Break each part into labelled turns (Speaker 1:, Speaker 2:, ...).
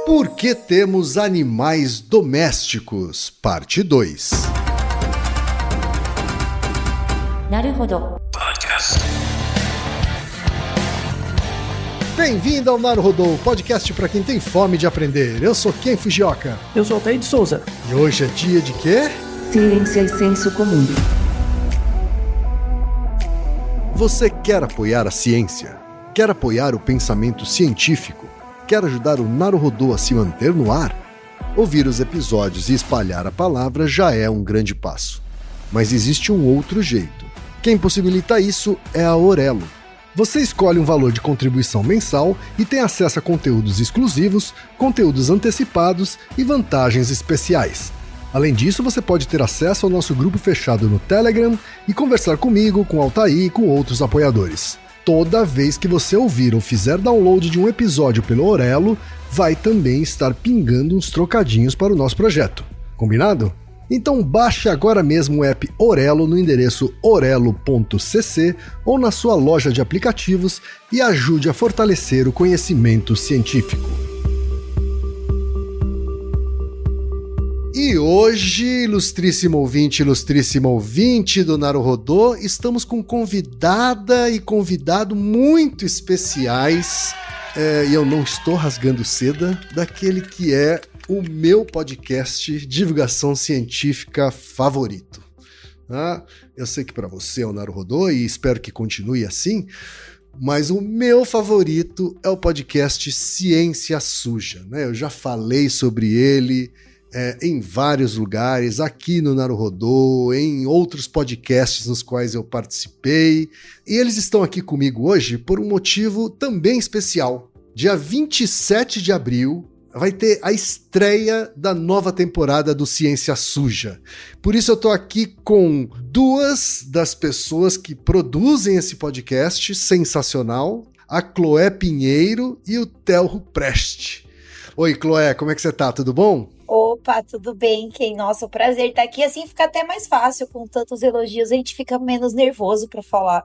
Speaker 1: Por que temos animais domésticos? Parte 2.
Speaker 2: Naruhodo.
Speaker 1: Bem-vindo ao Naruhodo, podcast para quem tem fome de aprender. Eu sou Ken Fujioka.
Speaker 3: Eu sou Altair de Souza.
Speaker 1: E hoje é dia de quê?
Speaker 2: Ciência e senso comum.
Speaker 1: Você quer apoiar a ciência? Quer apoiar o pensamento científico? Quer ajudar o Naruhodo a se manter no ar? Ouvir os episódios e espalhar a palavra já é um grande passo. Mas existe um outro jeito. Quem possibilita isso é a Orelo. Você escolhe um valor de contribuição mensal e tem acesso a conteúdos exclusivos, conteúdos antecipados e vantagens especiais. Além disso, você pode ter acesso ao nosso grupo fechado no Telegram e conversar comigo, com Altair e com outros apoiadores. Toda vez que você ouvir ou fizer download de um episódio pelo Orelo, vai também estar pingando uns trocadinhos para o nosso projeto. Combinado? Então baixe agora mesmo o app Orelo no endereço orelo.cc ou na sua loja de aplicativos e ajude a fortalecer o conhecimento científico. E hoje, ilustríssimo ouvinte do Naruhodo, estamos com convidada e convidado muito especiais, e eu não estou rasgando seda, daquele que é o meu podcast de divulgação científica favorito. Eu sei que para você é o Naruhodo e espero que continue assim, mas o meu favorito é o podcast Ciência Suja. Eu já falei sobre ele em vários lugares, aqui no Naruhodo, em outros podcasts nos quais eu participei, e eles estão aqui comigo hoje por um motivo também especial. Dia 27 de abril, vai ter a estreia da nova temporada do Ciência Suja. Por isso eu tô aqui com duas das pessoas que produzem esse podcast sensacional, a Chloé Pinheiro e o Telro Preste. Oi, Chloé, como é que você tá? Tudo bom?
Speaker 4: Opa, tudo bem, Ken? Nossa, o prazer estar aqui. Assim fica até mais fácil, com tantos elogios, a gente fica menos nervoso para falar.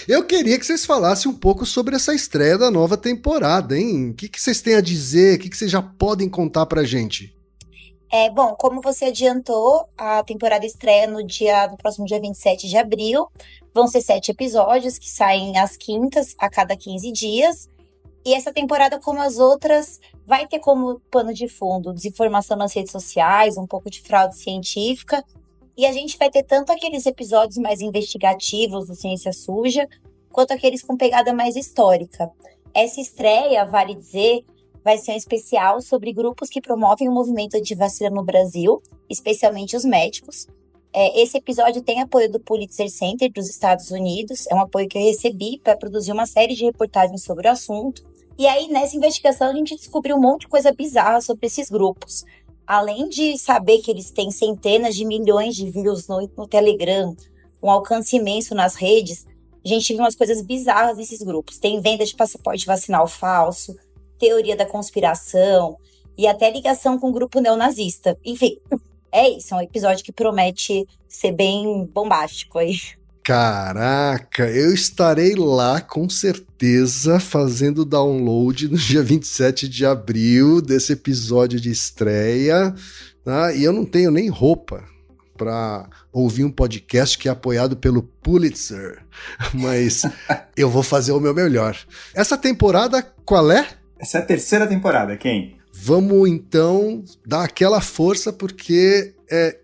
Speaker 1: Eu queria que vocês falassem um pouco sobre essa estreia da nova temporada, hein? O que vocês têm a dizer? O que vocês já podem contar pra gente?
Speaker 4: Bom, como você adiantou, a temporada estreia no próximo dia 27 de abril. Vão ser 7 episódios que saem às quintas, a cada 15 dias. E essa temporada, como as outras, vai ter como pano de fundo desinformação nas redes sociais, um pouco de fraude científica. E a gente vai ter tanto aqueles episódios mais investigativos do Ciência Suja, quanto aqueles com pegada mais histórica. Essa estreia, vale dizer, vai ser um especial sobre grupos que promovem o movimento antivacina no Brasil, especialmente os médicos. Esse episódio tem apoio do Pulitzer Center dos Estados Unidos, é um apoio que eu recebi para produzir uma série de reportagens sobre o assunto. E aí, nessa investigação, a gente descobriu um monte de coisa bizarra sobre esses grupos. Além de saber que eles têm centenas de milhões de views no Telegram, um alcance imenso nas redes, a gente viu umas coisas bizarras nesses grupos. Tem venda de passaporte vacinal falso, teoria da conspiração e até ligação com um grupo neonazista. Enfim, é isso, é um episódio que promete ser bem bombástico aí.
Speaker 1: Caraca, eu estarei lá com certeza fazendo download no dia 27 de abril desse episódio de estreia, tá? E eu não tenho nem roupa para ouvir um podcast que é apoiado pelo Pulitzer, mas eu vou fazer o meu melhor. Essa temporada, qual é?
Speaker 5: Essa é a 3ª temporada, Ken.
Speaker 1: Vamos então dar aquela força, porque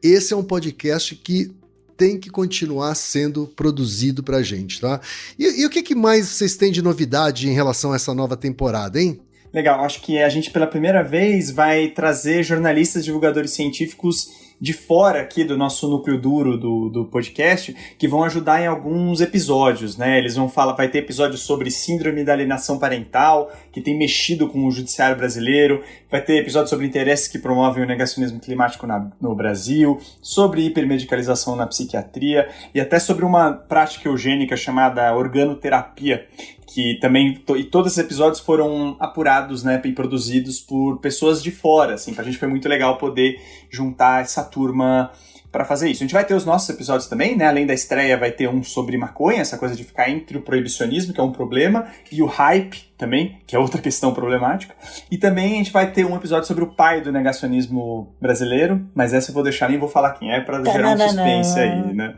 Speaker 1: esse é um podcast que tem que continuar sendo produzido pra gente, tá? E o que mais vocês têm de novidade em relação a essa nova temporada, hein?
Speaker 5: Legal, acho que a gente pela primeira vez vai trazer jornalistas divulgadores científicos de fora aqui do nosso núcleo duro do podcast, que vão ajudar em alguns episódios, né? Eles vão falar, vai ter episódios sobre síndrome da alienação parental, que tem mexido com o judiciário brasileiro, vai ter episódios sobre interesses que promovem o negacionismo climático no Brasil, sobre hipermedicalização na psiquiatria e até sobre uma prática eugênica chamada organoterapia, que também, e todos esses episódios foram apurados, né, e produzidos por pessoas de fora, assim, pra gente foi muito legal poder juntar essa turma para fazer isso. A gente vai ter os nossos episódios também, né? Além da estreia, vai ter um sobre maconha, essa coisa de ficar entre o proibicionismo, que é um problema, e o hype também, que é outra questão problemática. E também a gente vai ter um episódio sobre o pai do negacionismo brasileiro, mas essa eu vou deixar, nem vou falar quem é, para gerar um suspense aí, né?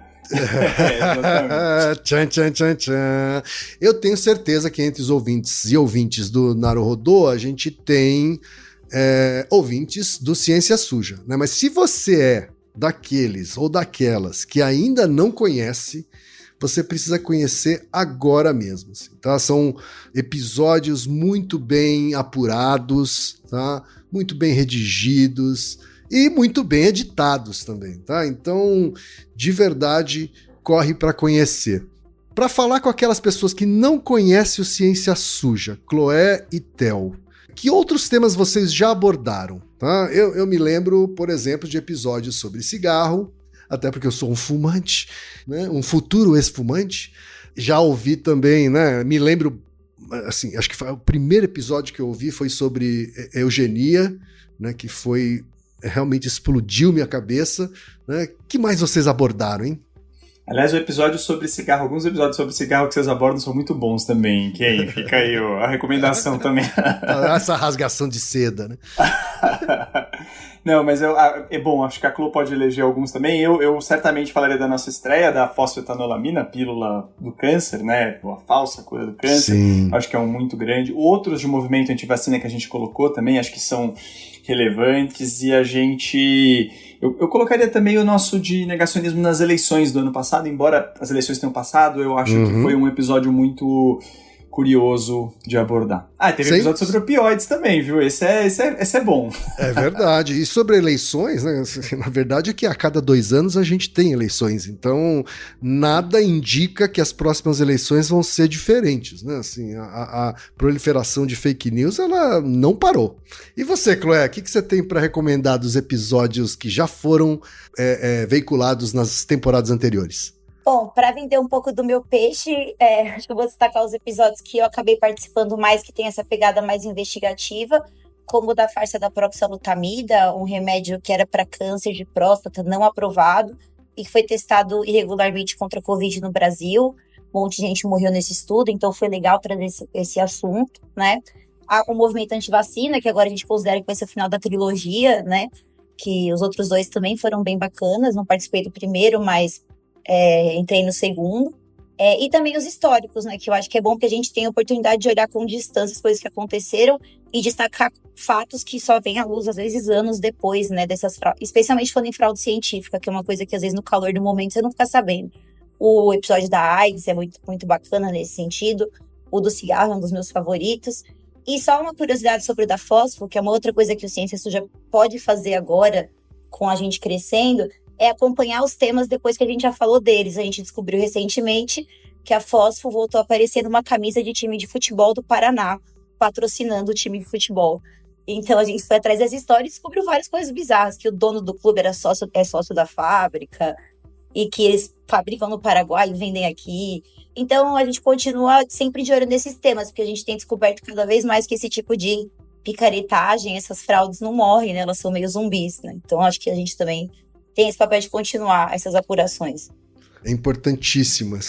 Speaker 1: Tchan, tchan, tchan, tchan. Eu tenho certeza que entre os ouvintes e ouvintes do Naruhodô, a gente tem ouvintes do Ciência Suja, né? Mas se você é daqueles ou daquelas que ainda não conhece, você precisa conhecer agora mesmo. Assim, tá? São episódios muito bem apurados, tá? Muito bem redigidos e muito bem editados também. Tá? Então, de verdade, corre para conhecer. Para falar com aquelas pessoas que não conhecem o Ciência Suja, Chloé e Theo, que outros temas vocês já abordaram? Tá? Eu me lembro, por exemplo, de episódios sobre cigarro, até porque eu sou um fumante, né? Um futuro ex-fumante. Já ouvi também, né? Me lembro, assim, acho que foi o primeiro episódio que eu ouvi foi sobre eugenia, né? Que foi, realmente explodiu minha cabeça, né? Que mais vocês abordaram, hein?
Speaker 5: Aliás, o episódio sobre cigarro, alguns episódios sobre cigarro que vocês abordam são muito bons também. Quem? Fica aí a recomendação também.
Speaker 1: Essa rasgação de seda, né?
Speaker 5: Não, mas bom, acho que a Clô pode eleger alguns também. Eu certamente falaria da nossa estreia, da fosfetanolamina, a pílula do câncer, né? A falsa cura do câncer.
Speaker 1: Sim.
Speaker 5: Acho que é um muito grande. Outros de movimento antivacina que a gente colocou também, acho que são relevantes. E a gente... Eu colocaria também o nosso de negacionismo nas eleições do ano passado, embora as eleições tenham passado, eu acho que foi um episódio muito curioso de abordar. Teve episódio sobre opioides também, viu? Esse é bom. É
Speaker 1: verdade. E sobre eleições, né? Na verdade é que a cada 2 anos a gente tem eleições, então nada indica que as próximas eleições vão ser diferentes, né? Assim, a proliferação de fake news, ela não parou. E você, Chloé, o que você tem para recomendar dos episódios que já foram veiculados nas temporadas anteriores?
Speaker 4: Bom, para vender um pouco do meu peixe, acho que eu vou destacar os episódios que eu acabei participando mais, que tem essa pegada mais investigativa, como o da farsa da proxalutamida, um remédio que era para câncer de próstata não aprovado e que foi testado irregularmente contra a Covid no Brasil. Um monte de gente morreu nesse estudo, então foi legal trazer esse assunto, né? O movimento antivacina, que agora a gente considera que vai ser o final da trilogia, né? Que os outros 2 também foram bem bacanas, não participei do primeiro, mas... entrei no segundo, e também os históricos, né, que eu acho que é bom porque a gente tem a oportunidade de olhar com distância as coisas que aconteceram e destacar fatos que só vêm à luz, às vezes, anos depois, né, dessas fraudes, especialmente falando em fraude científica, que é uma coisa que, às vezes, no calor do momento, você não fica sabendo. O episódio da AIDS é muito, muito bacana nesse sentido, o do cigarro é um dos meus favoritos, e só uma curiosidade sobre o da fósforo, que é uma outra coisa que o Ciência Suja pode fazer agora, com a gente crescendo, é acompanhar os temas depois que a gente já falou deles. A gente descobriu recentemente que a Fósforo voltou a aparecer numa camisa de time de futebol do Paraná, patrocinando o time de futebol. Então a gente foi atrás dessa história e descobriu várias coisas bizarras, que o dono do clube é sócio da fábrica, e que eles fabricam no Paraguai e vendem aqui. Então a gente continua sempre de olho nesses temas, porque a gente tem descoberto cada vez mais que esse tipo de picaretagem, essas fraudes não morrem, né? Elas são meio zumbis, né? Então acho que a gente também tem esse papel de continuar essas apurações.
Speaker 1: É importantíssimo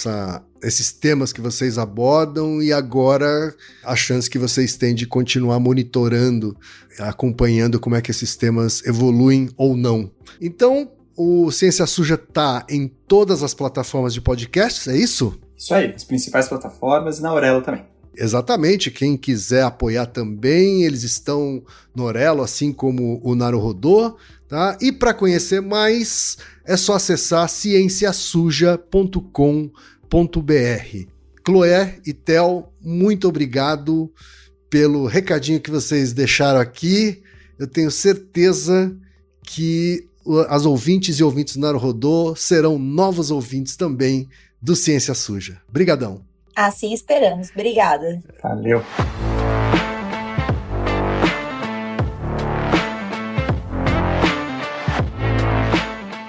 Speaker 1: esses temas que vocês abordam e agora a chance que vocês têm de continuar monitorando, acompanhando como é que esses temas evoluem ou não. Então, o Ciência Suja está em todas as plataformas de podcasts, é isso?
Speaker 5: Isso aí, as principais plataformas e na Orelo também.
Speaker 1: Exatamente, quem quiser apoiar também, eles estão no Orelo, assim como o Naruhodô, tá? E para conhecer mais, é só acessar cienciasuja.com.br. Chloé e Theo, muito obrigado pelo recadinho que vocês deixaram aqui. Eu tenho certeza que as ouvintes e ouvintes do Naruhodô serão novos ouvintes também do Ciência Suja. Brigadão.
Speaker 4: Assim esperamos. Obrigada.
Speaker 5: Valeu.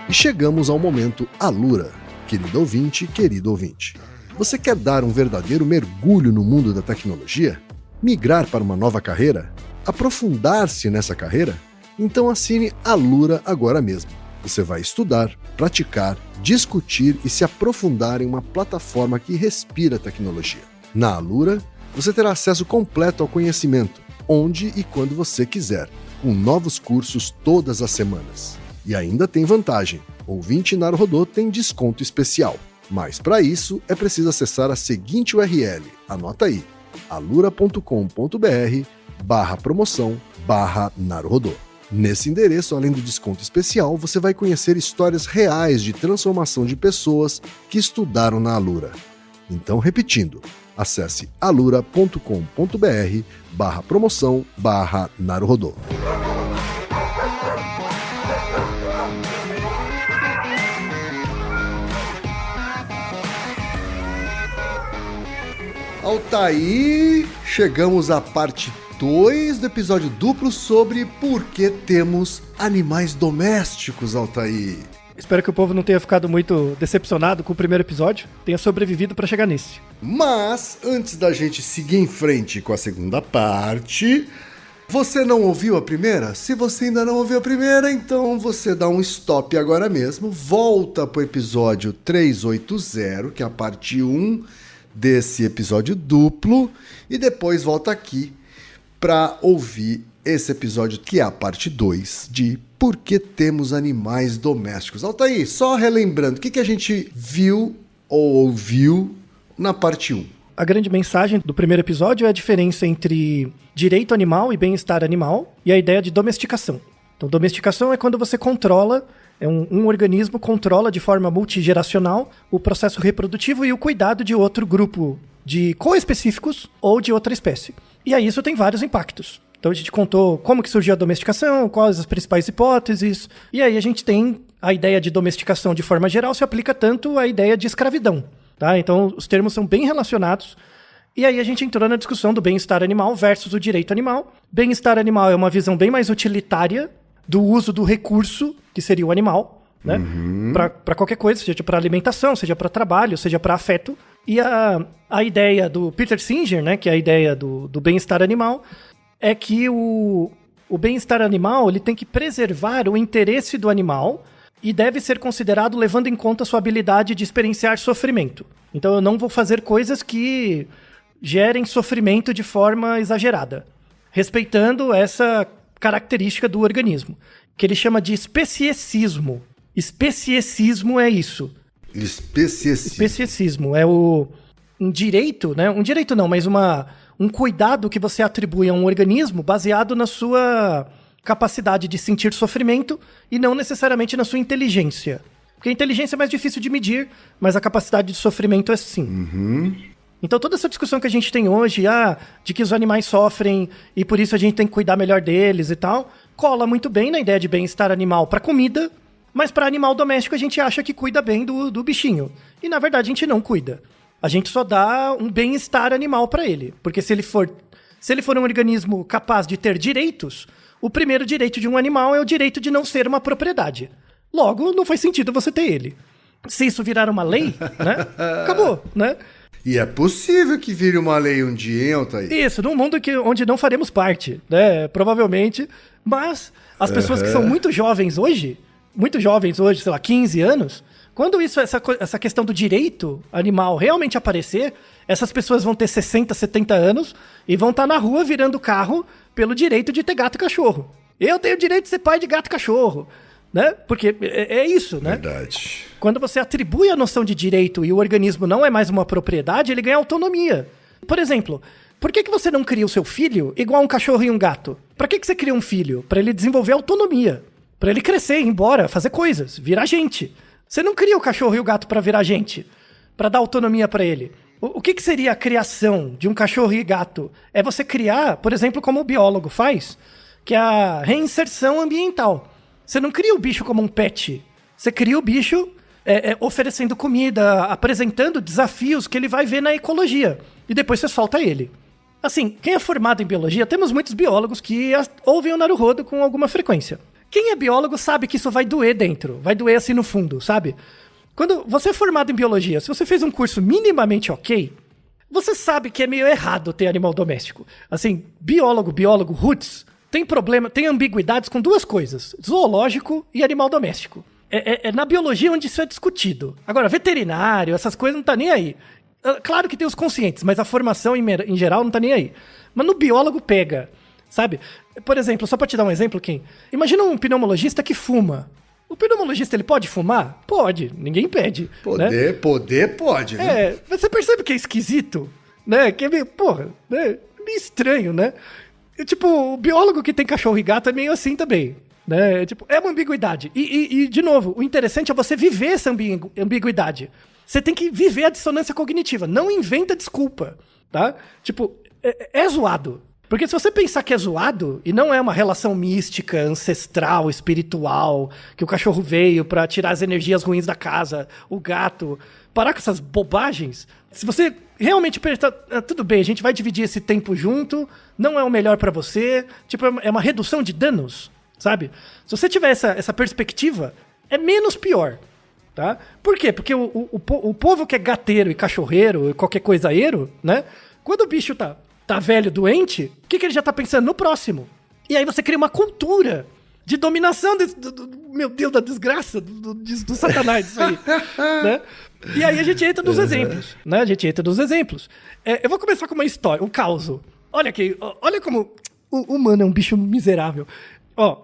Speaker 1: E chegamos ao momento Alura. Querido ouvinte, querido ouvinte. Você quer dar um verdadeiro mergulho no mundo da tecnologia? Migrar para uma nova carreira? Aprofundar-se nessa carreira? Então assine Alura agora mesmo. Você vai estudar, praticar, discutir e se aprofundar em uma plataforma que respira tecnologia. Na Alura, você terá acesso completo ao conhecimento, onde e quando você quiser, com novos cursos todas as semanas. E ainda tem vantagem, ouvinte Naruhodô tem desconto especial. Mas para isso é preciso acessar a seguinte URL, anota aí, alura.com.br/promoção/Naruhodô. Nesse endereço, além do desconto especial, você vai conhecer histórias reais de transformação de pessoas que estudaram na Alura. Então, repetindo, acesse alura.com.br/promoção/Naruhodô. Altair, chegamos à parte 2 do episódio duplo sobre por que temos animais domésticos, Altair.
Speaker 3: Espero que o povo não tenha ficado muito decepcionado com o primeiro episódio, tenha sobrevivido para chegar nesse.
Speaker 1: Mas, antes da gente seguir em frente com a segunda parte, você não ouviu a primeira? Se você ainda não ouviu a primeira, então você dá um stop agora mesmo, volta para o episódio 380, que é a parte 1 desse episódio duplo, e depois volta aqui para ouvir esse episódio que é a parte 2 de Por que temos animais domésticos. Altair, só relembrando, o que a gente viu ou ouviu na parte 1?
Speaker 3: A grande mensagem do primeiro episódio é a diferença entre direito animal e bem-estar animal e a ideia de domesticação. Então, domesticação é quando você controla, um organismo controla de forma multigeracional o processo reprodutivo e o cuidado de outro grupo de coespecíficos ou de outra espécie. E aí isso tem vários impactos. Então a gente contou como que surgiu a domesticação, quais as principais hipóteses, e aí a gente tem a ideia de domesticação de forma geral se aplica tanto à ideia de escravidão. Tá? Então os termos são bem relacionados. E aí a gente entrou na discussão do bem-estar animal versus o direito animal. Bem-estar animal é uma visão bem mais utilitária do uso do recurso, que seria o animal, né? Para qualquer coisa, seja para alimentação, seja para trabalho, seja para afeto. E a ideia do Peter Singer, né, que é a ideia do bem-estar animal, é que o bem-estar animal ele tem que preservar o interesse do animal e deve ser considerado levando em conta a sua habilidade de experienciar sofrimento. Então eu não vou fazer coisas que gerem sofrimento de forma exagerada, respeitando essa característica do organismo, que ele chama de especiecismo. Especiecismo é isso. Especiecismo é um direito, né? Um direito não, mas um cuidado que você atribui a um organismo baseado na sua capacidade de sentir sofrimento e não necessariamente na sua inteligência. Porque a inteligência é mais difícil de medir, mas a capacidade de sofrimento é sim. Então toda essa discussão que a gente tem hoje, de que os animais sofrem e por isso a gente tem que cuidar melhor deles e tal, cola muito bem na ideia de bem-estar animal para comida, mas para animal doméstico a gente acha que cuida bem do bichinho. E na verdade a gente não cuida. A gente só dá um bem-estar animal para ele. Porque se ele for um organismo capaz de ter direitos, o primeiro direito de um animal é o direito de não ser uma propriedade. Logo, não faz sentido você ter ele. Se isso virar uma lei, né? Acabou, né?
Speaker 1: E é possível que vire uma lei um dia, hein, Altair?
Speaker 3: Isso, num mundo onde não faremos parte, né? Provavelmente. Mas as pessoas que são muito jovens hoje, sei lá, 15 anos, quando essa questão do direito animal realmente aparecer, essas pessoas vão ter 60, 70 anos e vão estar na rua virando carro pelo direito de ter gato e cachorro. Eu tenho o direito de ser pai de gato e cachorro. Né? Porque é isso, né?
Speaker 1: Verdade.
Speaker 3: Quando você atribui a noção de direito e o organismo não é mais uma propriedade, ele ganha autonomia. Por exemplo, por que você não cria o seu filho igual um cachorro e um gato? Pra que você cria um filho? Pra ele desenvolver autonomia. Pra ele crescer, ir embora, fazer coisas, virar gente. Você não cria o cachorro e o gato pra virar gente, pra dar autonomia pra ele. O que seria a criação de um cachorro e gato? É você criar, por exemplo, como o biólogo faz, que é a reinserção ambiental. Você não cria o bicho como um pet. Você cria o bicho oferecendo comida, apresentando desafios que ele vai ver na ecologia. E depois você solta ele. Assim, quem é formado em biologia, temos muitos biólogos que ouvem o Naruhodô com alguma frequência. Quem é biólogo sabe que isso vai doer dentro. Vai doer assim no fundo, sabe? Quando você é formado em biologia, se você fez um curso minimamente ok, você sabe que é meio errado ter animal doméstico. Assim, biólogo, roots... Tem ambiguidades com duas coisas, zoológico e animal doméstico. É na biologia onde isso é discutido. Agora, veterinário, essas coisas não tá nem aí. Claro que tem os conscientes, mas a formação em geral não tá nem aí. Mas no biólogo pega, sabe? Por exemplo, só pra te dar um exemplo, Kim. Imagina um pneumologista que fuma. O pneumologista, ele pode fumar? Pode, ninguém impede.
Speaker 1: Poder pode, né?
Speaker 3: Mas você percebe que é esquisito, né? Que é meio, porra, né? Meio estranho, né? Tipo, o biólogo que tem cachorro e gato é meio assim também, né? Tipo, é uma ambiguidade. E, de novo, o interessante é você viver essa ambiguidade. Você tem que viver a dissonância cognitiva. Não inventa desculpa, tá? Tipo, é zoado. Porque se você pensar que é zoado, e não é uma relação mística, ancestral, espiritual, que o cachorro veio pra tirar as energias ruins da casa, o gato, parar com essas bobagens, se você realmente pensar, tudo bem, a gente vai dividir esse tempo junto, não é o melhor pra você, tipo, é uma redução de danos, sabe? Se você tiver essa perspectiva, é menos pior, tá? Por quê? Porque o povo que é gateiro e cachorreiro, e qualquer coisaeiro, né? Quando o bicho tá velho, doente, o que ele já tá pensando? No próximo. E aí você cria uma cultura de dominação meu Deus, da desgraça, do satanás, isso aí, né? E aí a gente entra nos exemplos, né? A gente entra nos exemplos. Eu vou começar com uma história, um caos. Olha aqui, olha como o humano é um bicho miserável.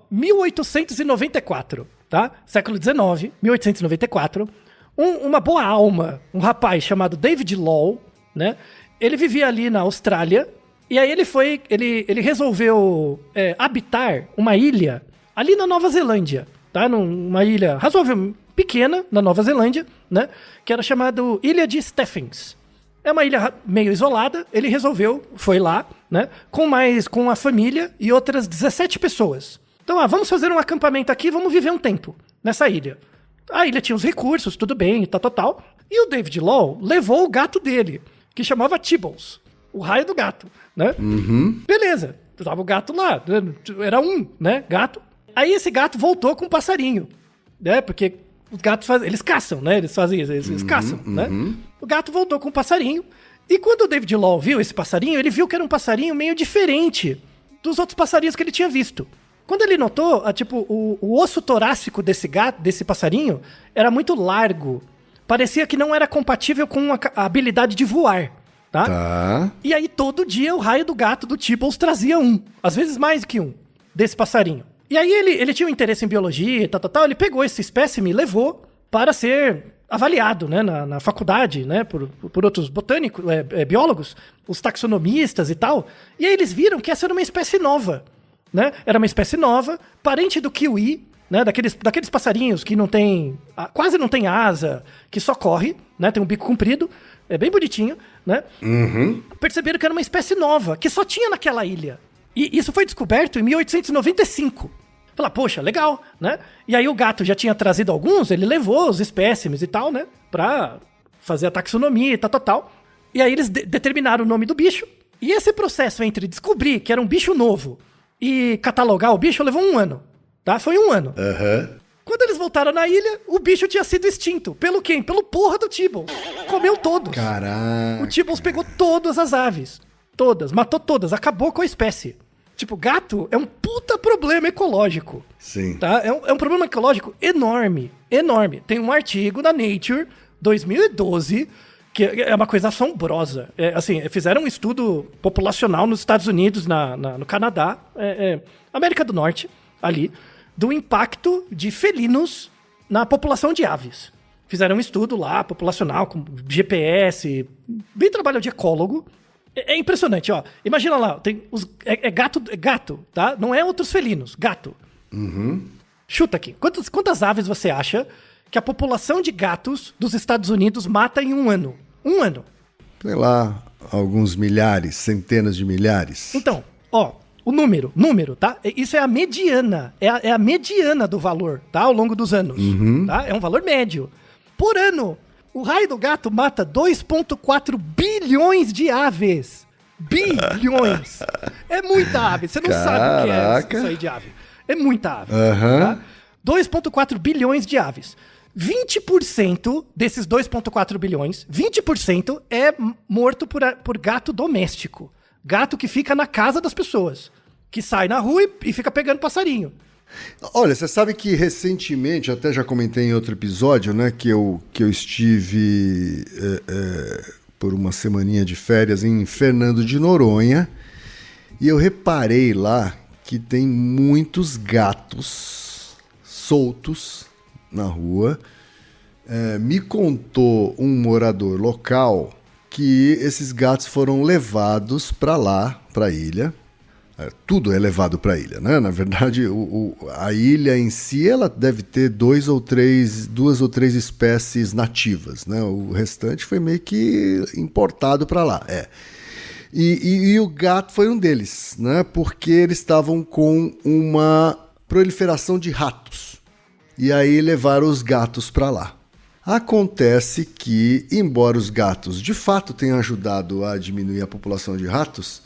Speaker 3: 1894, tá? Século XIX, 1894. Uma boa alma, um rapaz chamado David Law, né? Ele vivia ali na Austrália, e aí ele resolveu habitar uma ilha ali na Nova Zelândia, tá? Uma ilha razoavelmente pequena na Nova Zelândia, né? Que era chamada Ilha de Stephens. É uma ilha meio isolada, ele foi lá, né? Com a família e outras 17 pessoas. Então, vamos fazer um acampamento aqui, vamos viver um tempo nessa ilha. A ilha tinha os recursos, tudo bem, tal. E o David Law levou o gato dele, que chamava Tibbles, o raio do gato, né? Beleza, tava o gato lá, era né, gato. Aí esse gato voltou com um passarinho, né? Porque os gatos eles caçam, né? Eles fazem isso, eles caçam, né? O gato voltou com um passarinho, e quando o David Law viu esse passarinho, ele viu que era um passarinho meio diferente dos outros passarinhos que ele tinha visto. Quando ele notou, o osso torácico desse passarinho era muito largo. Parecia que não era compatível com a habilidade de voar, tá? E aí, todo dia, o raio do gato do Tibbles trazia às vezes mais que desse passarinho. E aí, ele tinha um interesse em biologia, tal, ele pegou esse espécime e levou para ser avaliado, né, na faculdade, né, por outros botânicos, biólogos, os taxonomistas e tal. E aí, eles viram que essa era uma espécie nova, né? Era uma espécie nova, parente do kiwi, né, daqueles passarinhos que quase não tem asa, que só corre, né, tem um bico comprido, é bem bonitinho, né? Perceberam que era uma espécie nova, que só tinha naquela ilha. E isso foi descoberto em 1895. Falaram, poxa, legal, né? E aí o gato já tinha trazido alguns, ele levou os espécimes e tal, né, pra fazer a taxonomia e tal. E aí eles determinaram o nome do bicho, e esse processo entre descobrir que era um bicho novo e catalogar o bicho levou 1 ano. Tá? Foi 1 ano. Quando eles voltaram na ilha, o bicho tinha sido extinto. Pelo quem? Pelo porra do Tibbles. Comeu todos.
Speaker 1: Caraca.
Speaker 3: O Tibbles pegou todas as aves. Todas. Matou todas. Acabou com a espécie. Tipo, gato é um puta problema ecológico.
Speaker 1: Sim.
Speaker 3: Tá? É um problema ecológico enorme. Enorme. Tem um artigo na Nature, 2012, que é uma coisa assombrosa. Assim, fizeram um estudo populacional nos Estados Unidos, no Canadá, América do Norte, ali, do impacto de felinos na população de aves. Fizeram um estudo lá, populacional, com GPS, bem trabalho de ecólogo. É impressionante, ó. Imagina lá, tem gato, tá? Não é outros felinos, gato. Chuta aqui. Quantas aves você acha que a população de gatos dos Estados Unidos mata em 1 ano? 1 ano.
Speaker 1: Sei lá, alguns milhares, centenas de milhares.
Speaker 3: Então, ó, o número, tá? Isso é a mediana, é a mediana do valor, tá? Ao longo dos anos, tá? É um valor médio. Por ano, o raio do gato mata 2,4 bilhões de aves. Bilhões. É muita ave. Você não sabe o que é isso aí de ave. É muita ave. Tá? 2,4 bilhões de aves. 20% desses 2,4 bilhões, 20% é morto por gato doméstico. Gato que fica na casa das pessoas. Que sai na rua e fica pegando passarinho.
Speaker 1: Olha, você sabe que recentemente, até já comentei em outro episódio, né, que eu estive por uma semaninha de férias em Fernando de Noronha, e eu reparei lá que tem muitos gatos soltos na rua. Me contou um morador local que esses gatos foram levados para lá, para a ilha. Tudo é levado para a ilha, né? Na verdade, a ilha em si ela deve ter duas ou três espécies nativas, né? O restante foi meio que importado para lá. E o gato foi um deles, né? Porque eles estavam com uma proliferação de ratos. E aí levaram os gatos para lá. Acontece que, embora os gatos de fato tenham ajudado a diminuir a população de ratos,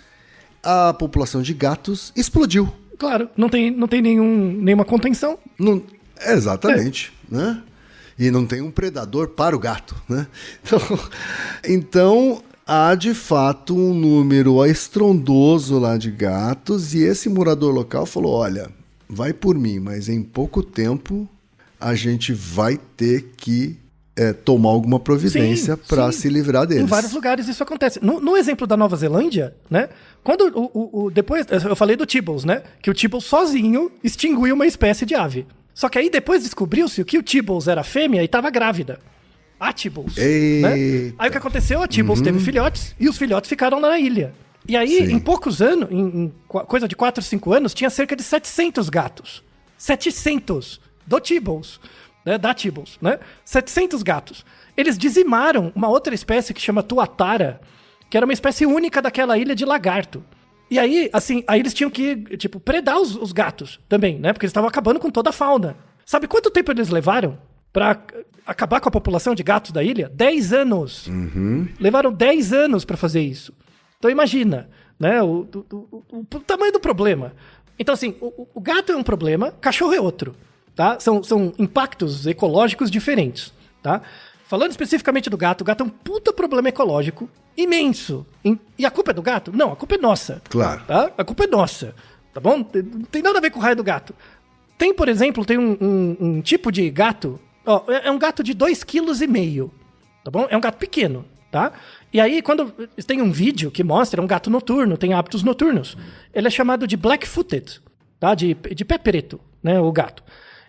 Speaker 1: a população de gatos explodiu.
Speaker 3: Claro, não tem nenhuma contenção.
Speaker 1: Exatamente, né? E não tem um predador para o gato, né? Então há de fato um número estrondoso lá de gatos, e esse morador local falou, olha, vai por mim, mas em pouco tempo a gente vai ter que tomar alguma providência para se livrar deles.
Speaker 3: Em vários lugares isso acontece. No exemplo da Nova Zelândia, né? Quando depois eu falei do Tibbles, né? Que o Tibbles sozinho extinguiu uma espécie de ave. Só que aí depois descobriu-se que o Tibbles era fêmea e estava grávida. A Tibbles. Né? Aí o que aconteceu? A Tibbles teve filhotes e os filhotes ficaram na ilha. E aí, em poucos anos, em coisa de 4 ou 5 anos, tinha cerca de 700 gatos. 700 do Tibbles. Da Tibbles, né? 700 gatos. Eles dizimaram uma outra espécie que chama tuatara, que era uma espécie única daquela ilha de lagarto. E aí, assim, aí eles tinham que, predar os gatos também, né? Porque eles estavam acabando com toda a fauna. Sabe quanto tempo eles levaram pra acabar com a população de gatos da ilha? 10 anos. Levaram 10 anos pra fazer isso. Então imagina, né? O tamanho do problema. Então, assim, o gato é um problema, cachorro é outro. Tá? São impactos ecológicos diferentes, tá? Falando especificamente do gato, o gato é um puta problema ecológico imenso. E a culpa é do gato? Não, a culpa é nossa. Claro. Tá? A culpa é nossa, tá bom? Não tem nada a ver com o raio do gato. Tem, por exemplo, um tipo de gato, é um gato de 2,5 kg, tá bom? É um gato pequeno, tá? E aí, quando tem um vídeo que mostra, é um gato noturno, tem hábitos noturnos. Ele é chamado de black-footed, tá? De pé preto, né, o gato.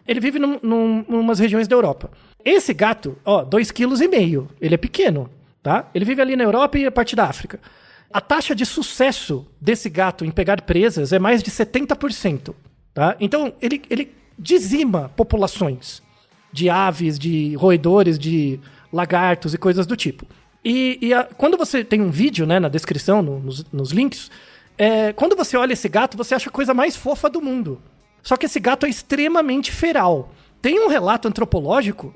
Speaker 3: Ele vive numas regiões da Europa. Esse gato, 2,5 kg, ele é pequeno, tá? Ele vive ali na Europa e a parte da África. A taxa de sucesso desse gato em pegar presas é mais de 70%, tá? Então, ele dizima populações de aves, de roedores, de lagartos e coisas do tipo. Quando você tem um vídeo, né, na descrição, nos links, quando você olha esse gato, você acha a coisa mais fofa do mundo. Só que esse gato é extremamente feral. Tem um relato etológico,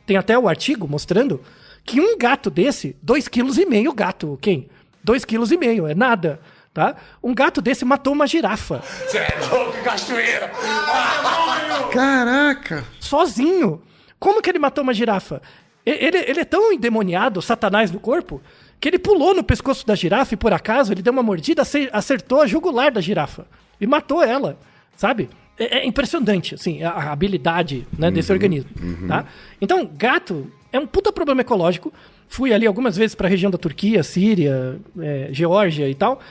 Speaker 3: tem até o artigo mostrando que um gato desse, 2,5 kg gato, quem? 2,5 kg, é nada, tá? Um gato desse matou uma girafa. Você é louco, cachoeira!
Speaker 1: Caraca!
Speaker 3: Sozinho. Como que ele matou uma girafa? Ele é tão endemoniado, satanás no corpo, que ele pulou no pescoço da girafa e, por acaso, ele deu uma mordida, acertou a jugular da girafa. E matou ela, sabe? É impressionante, assim, a habilidade, né, desse organismo, tá? Então, gato é um puta problema ecológico. Fui ali algumas vezes pra região da Turquia, Síria, Geórgia e tal.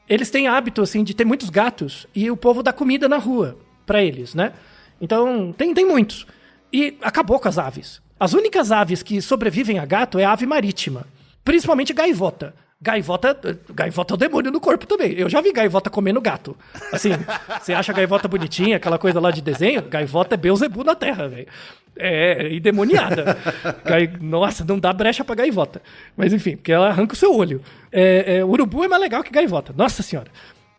Speaker 3: Eles têm hábito, assim, de ter muitos gatos e o povo dá comida na rua pra eles, né? Então, tem muitos. E acabou com as aves. As únicas aves que sobrevivem a gato é a ave marítima, principalmente gaivota. Gaivota é o demônio no corpo também. Eu já vi gaivota comendo gato. Assim, você acha a gaivota bonitinha, aquela coisa lá de desenho? Gaivota é Beelzebub na terra, velho. É endemoniada. Nossa, não dá brecha pra gaivota. Mas enfim, porque ela arranca o seu olho. Urubu é mais legal que gaivota. Nossa senhora.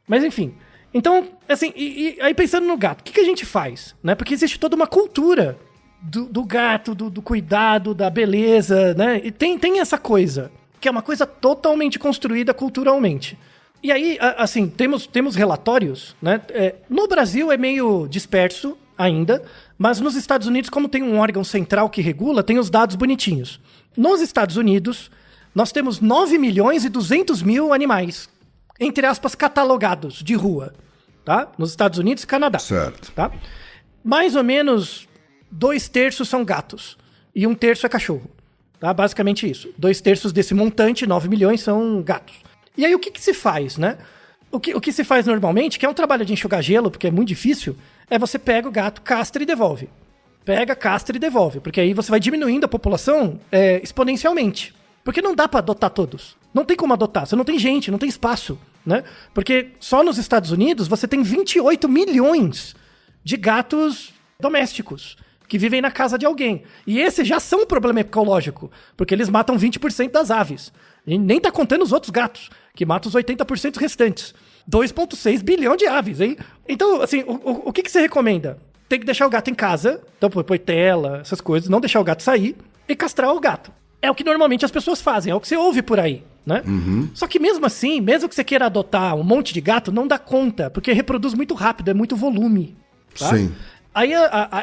Speaker 3: Mas enfim. Então, assim, aí pensando no gato, o que a gente faz? Né? Porque existe toda uma cultura do gato, do cuidado, da beleza, né? E tem essa coisa, que é uma coisa totalmente construída culturalmente. E aí, assim, temos relatórios, né? No Brasil é meio disperso ainda, mas nos Estados Unidos, como tem um órgão central que regula, tem os dados bonitinhos. Nos Estados Unidos, nós temos 9.200.000 animais, entre aspas, catalogados de rua, tá? Nos Estados Unidos e Canadá.
Speaker 1: Certo.
Speaker 3: Tá? Mais ou menos 2/3 são gatos e 1/3 é cachorro. Tá? Basicamente isso. 2/3 desse montante, 9 milhões, são gatos. E aí o que se faz, né? O que se faz normalmente, que é um trabalho de enxugar gelo, porque é muito difícil, é você pega o gato, castra e devolve. Pega, castra e devolve, porque aí você vai diminuindo a população exponencialmente. Porque não dá pra adotar todos. Não tem como adotar, você não tem gente, não tem espaço, né? Porque só nos Estados Unidos você tem 28 milhões de gatos domésticos que vivem na casa de alguém. E esses já são um problema ecológico, porque eles matam 20% das aves. A gente nem tá contando os outros gatos, que matam os 80% restantes. 2,6 bilhão de aves, hein? Então, assim, o que você recomenda? Tem que deixar o gato em casa, então põe tela, essas coisas, não deixar o gato sair e castrar o gato. É o que normalmente as pessoas fazem, é o que você ouve por aí, né? Só que mesmo assim, mesmo que você queira adotar um monte de gato, não dá conta, porque reproduz muito rápido, é muito volume. Tá?
Speaker 1: Sim.
Speaker 3: Aí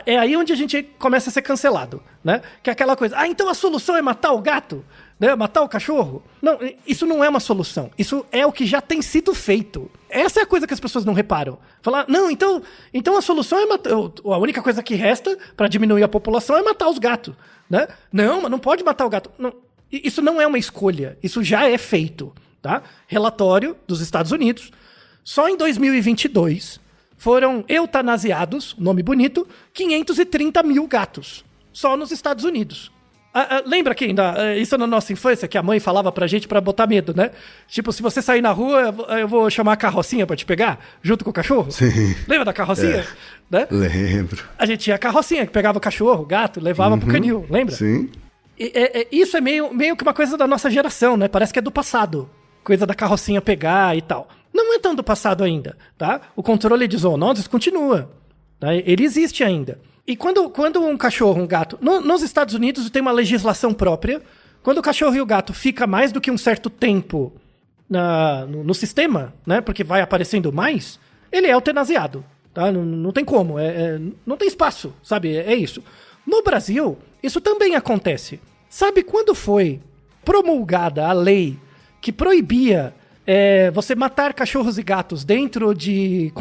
Speaker 3: é aí onde a gente começa a ser cancelado, né? Que é aquela coisa, então a solução é matar o gato? Né? Matar o cachorro? Não, isso não é uma solução. Isso é o que já tem sido feito. Essa é a coisa que as pessoas não reparam. Falar, não, então a solução é matar... A única coisa que resta para diminuir a população é matar os gatos, né? Não, mas não pode matar o gato. Não, isso não é uma escolha. Isso já é feito, tá? Relatório dos Estados Unidos. Só em 2022... foram eutanasiados, nome bonito, 530 mil gatos. Só nos Estados Unidos. Lembra que ainda, isso na nossa infância, que a mãe falava pra gente pra botar medo, né? Tipo, se você sair na rua, eu vou chamar a carrocinha pra te pegar, junto com o cachorro?
Speaker 1: Sim.
Speaker 3: Lembra da carrocinha? Né?
Speaker 1: Lembro.
Speaker 3: A gente tinha a carrocinha que pegava o cachorro, o gato, levava pro canil, lembra?
Speaker 1: Sim.
Speaker 3: Isso é meio que uma coisa da nossa geração, né? Parece que é do passado. Coisa da carrocinha pegar e tal. Não é tão do passado ainda, tá? O controle de zoonoses continua. Tá? Ele existe ainda. E quando um cachorro, um gato... nos Estados Unidos tem uma legislação própria. Quando o cachorro e o gato fica mais do que um certo tempo no sistema, né? Porque vai aparecendo mais, ele é eutanasiado. Tá? Não tem como. Não tem espaço, sabe? É isso. No Brasil, isso também acontece. Sabe quando foi promulgada a lei que proibia você matar cachorros e gatos dentro de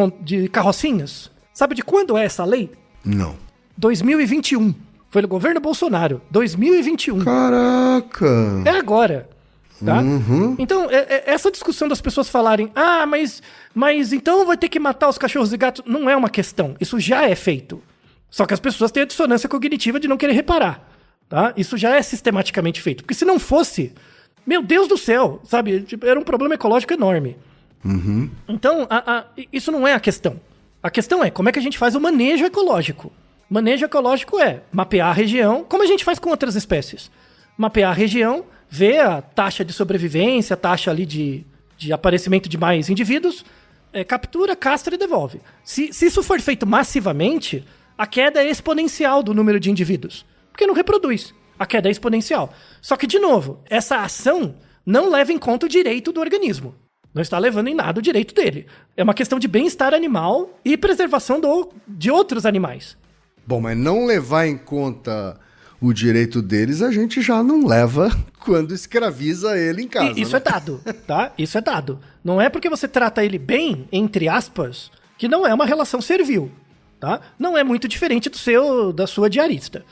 Speaker 3: carrocinhas? Sabe de quando é essa lei?
Speaker 1: Não.
Speaker 3: 2021. Foi no governo Bolsonaro. 2021.
Speaker 1: Caraca!
Speaker 3: É agora. Tá? Então, essa discussão das pessoas falarem, mas então vai ter que matar os cachorros e gatos, não é uma questão. Isso já é feito. Só que as pessoas têm a dissonância cognitiva de não querer reparar. Tá? Isso já é sistematicamente feito. Porque se não fosse... Meu Deus do céu, sabe? Era um problema ecológico enorme. Então, isso não é a questão. A questão é como é que a gente faz o manejo ecológico. Manejo ecológico é mapear a região, como a gente faz com outras espécies. Mapear a região, ver a taxa de sobrevivência, a taxa ali de aparecimento de mais indivíduos, captura, castra e devolve. Se isso for feito massivamente, a queda é exponencial do número de indivíduos, porque não reproduz. A queda é exponencial. Só que, de novo, essa ação não leva em conta o direito do organismo. Não está levando em nada o direito dele. É uma questão de bem-estar animal e preservação de outros animais.
Speaker 1: Bom, mas não levar em conta o direito deles, a gente já não leva quando escraviza ele em casa.
Speaker 3: Isso
Speaker 1: né?
Speaker 3: é dado, tá? Isso é dado. Não é porque você trata ele bem, entre aspas, que não é uma relação servil, tá? Não é muito diferente da sua diarista.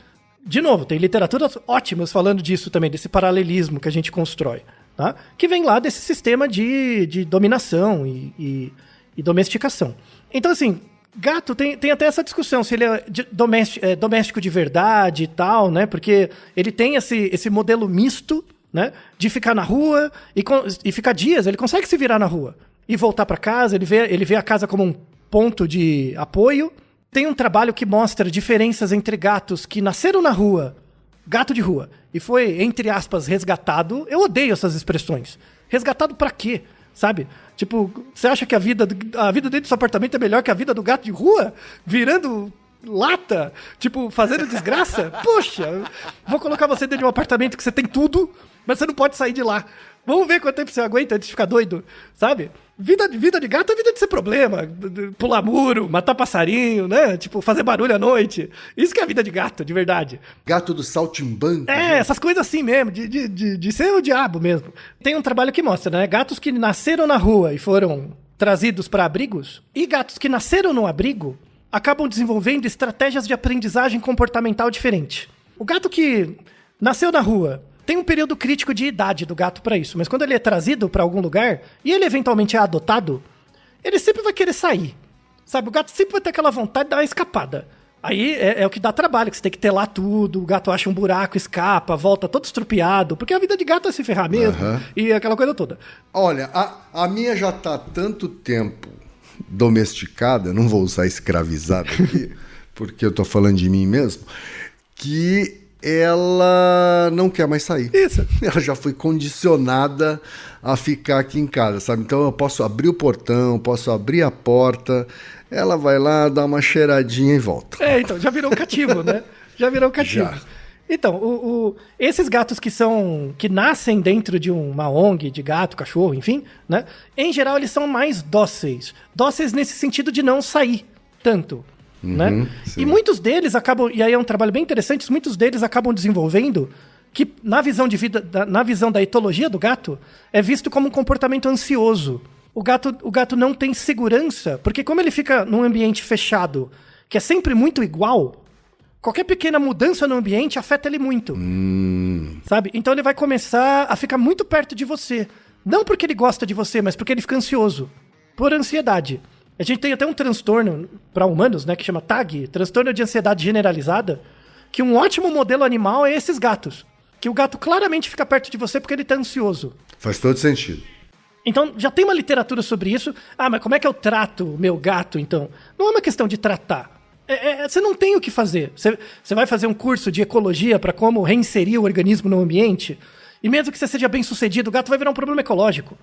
Speaker 3: De novo, tem literaturas ótimas falando disso também, desse paralelismo que a gente constrói, tá? Que vem lá desse sistema de dominação e domesticação. Então, assim, gato tem até essa discussão se ele é doméstico de verdade e tal, né? Porque ele tem esse modelo misto, né? De ficar na rua e ficar dias, ele consegue se virar na rua e voltar para casa, ele vê a casa como um ponto de apoio. Tem um trabalho que mostra diferenças entre gatos que nasceram na rua, gato de rua, e foi, entre aspas, resgatado. Eu odeio essas expressões. Resgatado pra quê? Sabe? Tipo, você acha que a vida dentro do seu apartamento é melhor que a vida do gato de rua? Virando lata? Tipo, fazendo desgraça? Poxa, vou colocar você dentro de um apartamento que você tem tudo, mas você não pode sair de lá. Vamos ver quanto tempo você aguenta antes de ficar doido, sabe? Vida de gato é vida de ser problema. Pular muro, matar passarinho, né? Tipo, fazer barulho à noite. Isso que é a vida de gato, de verdade.
Speaker 1: Gato do saltimbanco.
Speaker 3: Né? Essas coisas assim mesmo, de ser o diabo mesmo. Tem um trabalho que mostra, né? Gatos que nasceram na rua e foram trazidos para abrigos e gatos que nasceram no abrigo acabam desenvolvendo estratégias de aprendizagem comportamental diferente. O gato que nasceu na rua tem um período crítico de idade do gato para isso, mas quando ele é trazido para algum lugar e ele eventualmente é adotado, ele sempre vai querer sair. Sabe, o gato sempre vai ter aquela vontade de dar uma escapada. Aí é o que dá trabalho, que você tem que telar tudo, o gato acha um buraco, escapa, volta todo estrupiado, porque a vida de gato é se ferrar mesmo, e aquela coisa toda.
Speaker 1: Olha, a minha já tá há tanto tempo domesticada, não vou usar escravizada aqui, porque eu tô falando de mim mesmo, que ela não quer mais sair.
Speaker 3: Isso.
Speaker 1: Ela já foi condicionada a ficar aqui em casa, sabe? Então eu posso abrir o portão, posso abrir a porta, ela vai lá, dá uma cheiradinha e volta.
Speaker 3: Então, já virou um cativo, né? Já virou um cativo.
Speaker 1: Já.
Speaker 3: Então, esses gatos que nascem dentro de uma ONG de gato, cachorro, enfim, né? Em geral, eles são mais dóceis. Dóceis nesse sentido de não sair tanto, né?
Speaker 1: Sim.
Speaker 3: E muitos deles acabam, e aí é um trabalho bem interessante, muitos deles acabam desenvolvendo que, na visão de vida, na visão da etologia do gato, é visto como um comportamento ansioso. O gato não tem segurança, porque como ele fica num ambiente fechado, que é sempre muito igual, qualquer pequena mudança no ambiente afeta ele muito. Sabe? Então ele vai começar a ficar muito perto de você. Não porque ele gosta de você, mas porque ele fica ansioso. Por ansiedade. A gente tem até um transtorno para humanos, né, que chama TAG, transtorno de ansiedade generalizada, que um ótimo modelo animal é esses gatos. Que o gato claramente fica perto de você porque ele tá ansioso.
Speaker 1: Faz todo sentido.
Speaker 3: Então, já tem uma literatura sobre isso. Ah, mas como é que eu trato o meu gato, então? Não é uma questão de tratar. Você não tem o que fazer. Você vai fazer um curso de ecologia para como reinserir o organismo no ambiente, e mesmo que você seja bem sucedido, o gato vai virar um problema ecológico.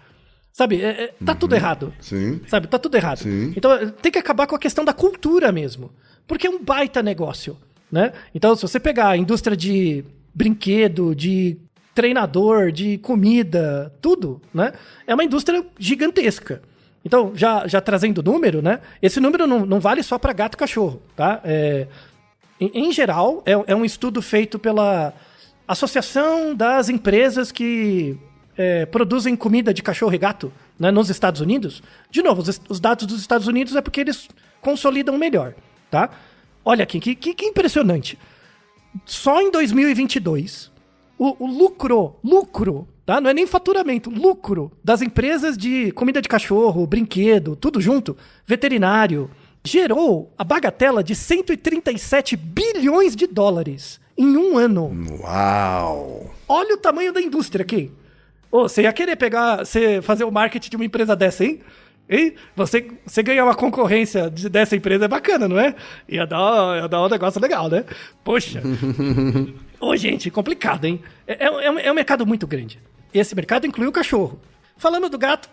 Speaker 3: Sabe? Tá tudo errado.
Speaker 1: Sim.
Speaker 3: Sabe? Tá tudo errado.
Speaker 1: Sim.
Speaker 3: Então, tem que acabar com a questão da cultura mesmo. Porque é um baita negócio, né? Então, se você pegar a indústria de brinquedo, de treinador, de comida, tudo, né? É uma indústria gigantesca. Então, já trazendo número, né? Esse número não vale só para gato e cachorro, tá? Em geral, é um estudo feito pela Associação das Empresas que produzem comida de cachorro e gato, né, nos Estados Unidos. De novo, os dados dos Estados Unidos é porque eles consolidam melhor, tá? Olha aqui, que impressionante. Só em 2022, o lucro, tá? Não é nem faturamento, lucro das empresas de comida de cachorro, brinquedo, tudo junto, veterinário, gerou a bagatela de 137 bilhões de dólares em um ano.
Speaker 1: Uau!
Speaker 3: Olha o tamanho da indústria aqui. Você ia querer fazer o marketing de uma empresa dessa, hein? Hein? Você ganhar uma concorrência dessa empresa é bacana, não é? Ia dar um negócio legal, né? Poxa. Gente, complicado, hein? É um mercado muito grande. Esse mercado inclui o cachorro. Falando do gato,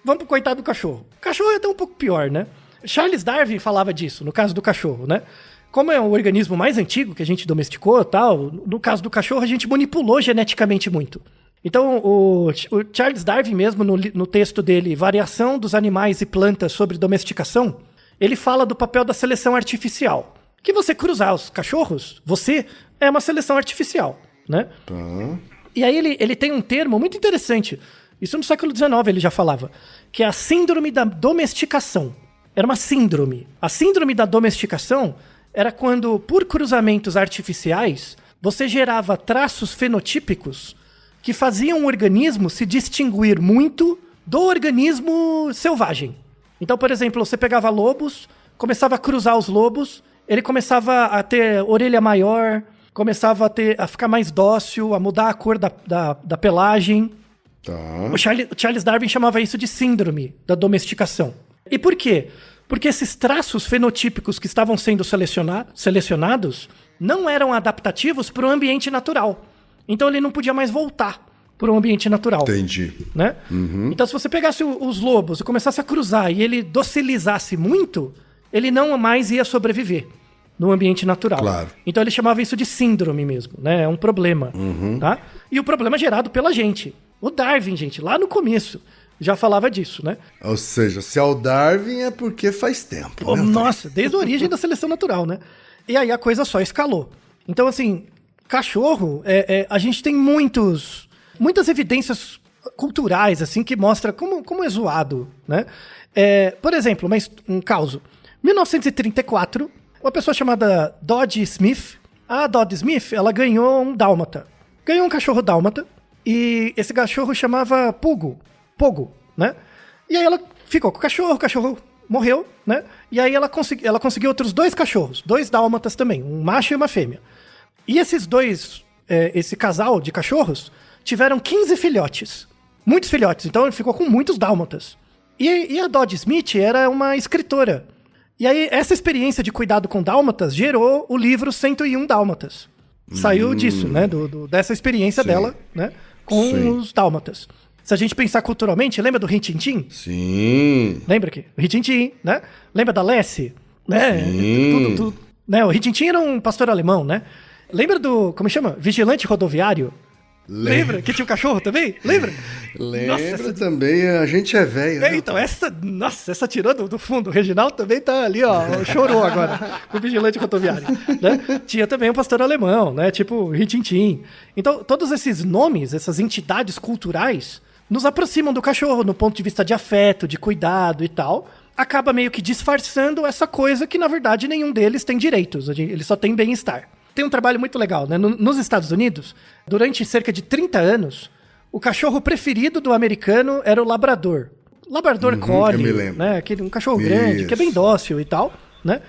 Speaker 3: vamos pro coitado do cachorro. O cachorro é até um pouco pior, né? Charles Darwin falava disso, no caso do cachorro, né? Como é o organismo mais antigo que a gente domesticou e tal, no caso do cachorro a gente manipulou geneticamente muito. Então, o Charles Darwin mesmo, no texto dele, Variação dos Animais e Plantas sobre Domesticação, ele fala do papel da seleção artificial. Que você cruzar os cachorros, você é uma seleção artificial, né? E aí ele tem um termo muito interessante, isso no século XIX ele já falava, que é a síndrome da domesticação. Era uma síndrome. A síndrome da domesticação era quando, por cruzamentos artificiais, você gerava traços fenotípicos que faziam o organismo se distinguir muito do organismo selvagem. Então, por exemplo, você pegava lobos, começava a cruzar os lobos, ele começava a ter orelha maior, começava a ficar mais dócil, a mudar a cor da pelagem.
Speaker 1: Tá.
Speaker 3: O Charles Darwin chamava isso de síndrome da domesticação. E por quê? Porque esses traços fenotípicos que estavam sendo selecionados não eram adaptativos para o ambiente natural. Então ele não podia mais voltar para o ambiente natural.
Speaker 1: Entendi.
Speaker 3: Né? Então se você pegasse os lobos e começasse a cruzar e ele docilizasse muito, ele não mais ia sobreviver no ambiente natural.
Speaker 1: Claro.
Speaker 3: Então ele chamava isso de síndrome mesmo, né? É um problema. Tá? E o problema é gerado pela gente. O Darwin, gente, lá no começo, já falava disso, né?
Speaker 1: Ou seja, se é o Darwin é porque faz tempo. Né?
Speaker 3: Nossa, desde a origem da seleção natural, né? E aí a coisa só escalou. Então, assim, cachorro, a gente tem muitas evidências culturais, assim, que mostram como é zoado, né? Por exemplo, um caso. 1934, uma pessoa chamada Dodge Smith. A Dodge Smith, ela ganhou um dálmata. Ganhou um cachorro dálmata. E esse cachorro chamava Pogo, né? E aí ela ficou com o cachorro morreu, né? E aí ela conseguiu outros 2 cachorros, 2 dálmatas também, um macho e uma fêmea. E esses esse casal de cachorros, tiveram 15 filhotes. Muitos filhotes, então ele ficou com muitos dálmatas. E a Dodge Smith era uma escritora. E aí essa experiência de cuidado com dálmatas gerou o livro 101 Dálmatas. Saiu disso, né? Dessa experiência dela, né? Com os dálmatas. Se a gente pensar culturalmente, lembra do Rin-Tin-Tin?
Speaker 1: Sim.
Speaker 3: Lembra aqui? O Rin-Tin-Tin, né? Lembra da Lassie? Né?
Speaker 1: Sim.
Speaker 3: Tudo. Né? O Rin-Tin-Tin era um pastor alemão, né? Lembra do, como chama? Vigilante rodoviário? Lembra? Que tinha um cachorro também? Lembra?
Speaker 1: Lembra também, a gente é velho. Né?
Speaker 3: Então, essa tirou do fundo. O Reginaldo também tá ali, ó, chorou agora com o vigilante rodoviário. Né? Tinha também um pastor alemão, né? Tipo Rin-Tin-Tin. Então, todos esses nomes, essas entidades culturais, nos aproximam do cachorro no ponto de vista de afeto, de cuidado e tal. Acaba meio que disfarçando essa coisa que, na verdade, nenhum deles tem direitos. Eles só têm bem-estar. Tem um trabalho muito legal, né? Nos Estados Unidos, durante cerca de 30 anos, o cachorro preferido do americano era o labrador. Labrador Collie, né? Um cachorro grande, que é bem dócil e tal, né?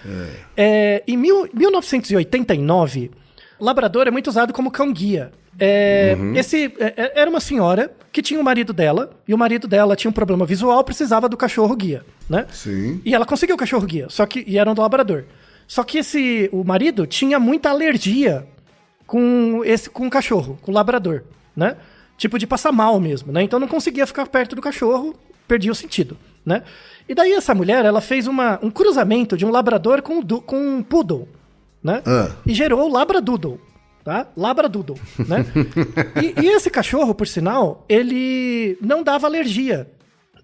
Speaker 3: Em 1989, o labrador é muito usado como cão-guia. Era uma senhora que tinha o marido dela, e o marido dela tinha um problema visual, precisava do cachorro-guia, né?
Speaker 1: Sim.
Speaker 3: E ela conseguiu o cachorro-guia, e era um do labrador. Só que o marido tinha muita alergia com o cachorro, com o labrador, né? Tipo de passar mal mesmo, né? Então não conseguia ficar perto do cachorro, perdia o sentido, né? E daí essa mulher, ela fez um cruzamento de um labrador com um poodle, né? E gerou o labradoodle, tá? Labradoodle, né? e esse cachorro, por sinal, ele não dava alergia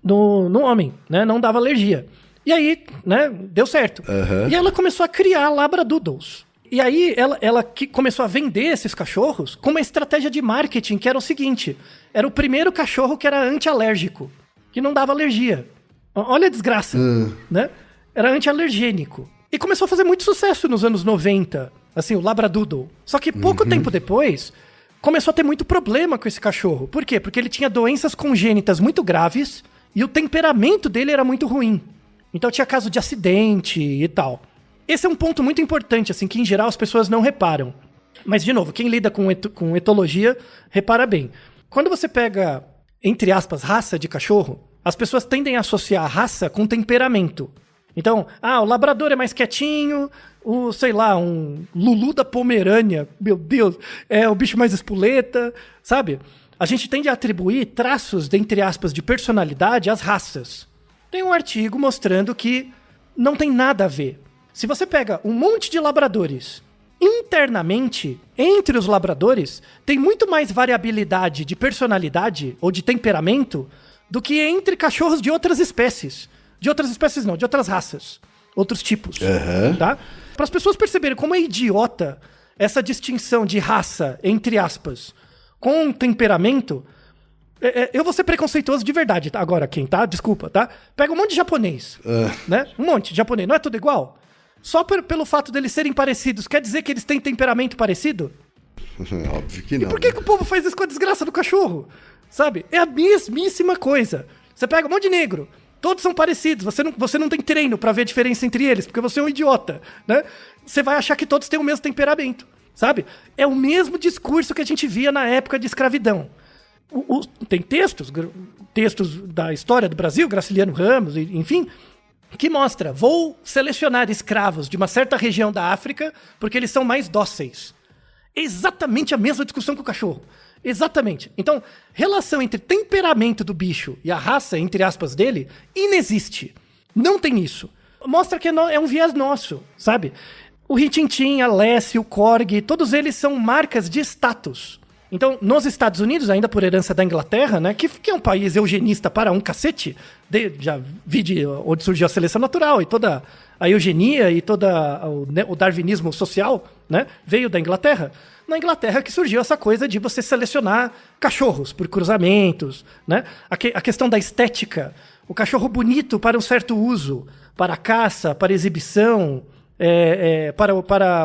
Speaker 3: no homem, né? Não dava alergia. E aí, né, deu certo. E ela começou a criar labradoodles. E aí, ela começou a vender esses cachorros com uma estratégia de marketing que era o seguinte. Era o primeiro cachorro que era anti-alérgico, que não dava alergia. Olha a desgraça, né? Era anti-alergênico. E começou a fazer muito sucesso nos anos 90, assim, o labradoodle. Só que pouco tempo depois, começou a ter muito problema com esse cachorro. Por quê? Porque ele tinha doenças congênitas muito graves e o temperamento dele era muito ruim. Então tinha caso de acidente e tal. Esse é um ponto muito importante, assim, que em geral as pessoas não reparam. Mas, de novo, quem lida com etologia, repara bem. Quando você pega, entre aspas, raça de cachorro, as pessoas tendem a associar a raça com temperamento. Então, o labrador é mais quietinho, um Lulu da Pomerânia, meu Deus, é o bicho mais espoleta, sabe? A gente tende a atribuir traços, entre aspas, de personalidade às raças. Tem um artigo mostrando que não tem nada a ver. Se você pega um monte de labradores, internamente, entre os labradores, tem muito mais variabilidade de personalidade ou de temperamento do que entre cachorros de outras espécies. De outras espécies não, de outras raças. Outros tipos, tá? Para as pessoas perceberem como é idiota essa distinção de raça, entre aspas, com temperamento... Eu vou ser preconceituoso de verdade, tá? Agora, desculpa, tá? Pega um monte de japonês, né? Um monte de japonês, não é tudo igual? Só pelo fato deles serem parecidos, quer dizer que eles têm temperamento parecido?
Speaker 1: Óbvio que não.
Speaker 3: E por que o povo faz isso com a desgraça do cachorro? Sabe? É a mesmíssima coisa. Você pega um monte de negro, todos são parecidos, você não tem treino pra ver a diferença entre eles, porque você é um idiota, né? Você vai achar que todos têm o mesmo temperamento, sabe? É o mesmo discurso que a gente via na época de escravidão. Tem textos da história do Brasil, Graciliano Ramos, enfim, que mostra, vou selecionar escravos de uma certa região da África porque eles são mais dóceis. Exatamente a mesma discussão com o cachorro. Exatamente. Então, relação entre temperamento do bicho e a raça, entre aspas, dele, inexiste. Não tem isso. Mostra que é um viés nosso, sabe? O Rin-Tin-Tin, a Lassie, o Corgi, todos eles são marcas de status. Então, nos Estados Unidos, ainda por herança da Inglaterra, né, que é um país eugenista para um cacete, já vi de onde surgiu a seleção natural e toda a eugenia e todo o darwinismo social, né, veio da Inglaterra. Na Inglaterra que surgiu essa coisa de você selecionar cachorros por cruzamentos, né? A questão da estética. O cachorro bonito para um certo uso, para caça, para exibição, para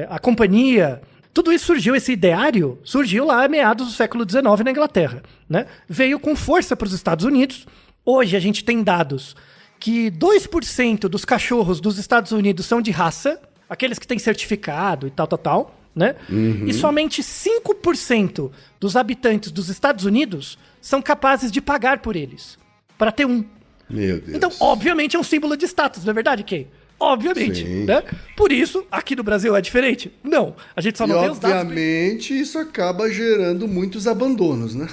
Speaker 3: a companhia. Tudo isso surgiu, esse ideário surgiu lá a meados do século XIX na Inglaterra, né? Veio com força para os Estados Unidos. Hoje a gente tem dados que 2% dos cachorros dos Estados Unidos são de raça, aqueles que têm certificado e tal, né? E somente 5% dos habitantes dos Estados Unidos são capazes de pagar por eles, para ter um.
Speaker 1: Meu Deus.
Speaker 3: Então, obviamente, é um símbolo de status, não é verdade, Kay? Obviamente,
Speaker 1: Sim.
Speaker 3: né? Por isso, aqui no Brasil é diferente? Não, a gente só não tem os dados.
Speaker 1: Obviamente, isso acaba gerando muitos abandonos, né?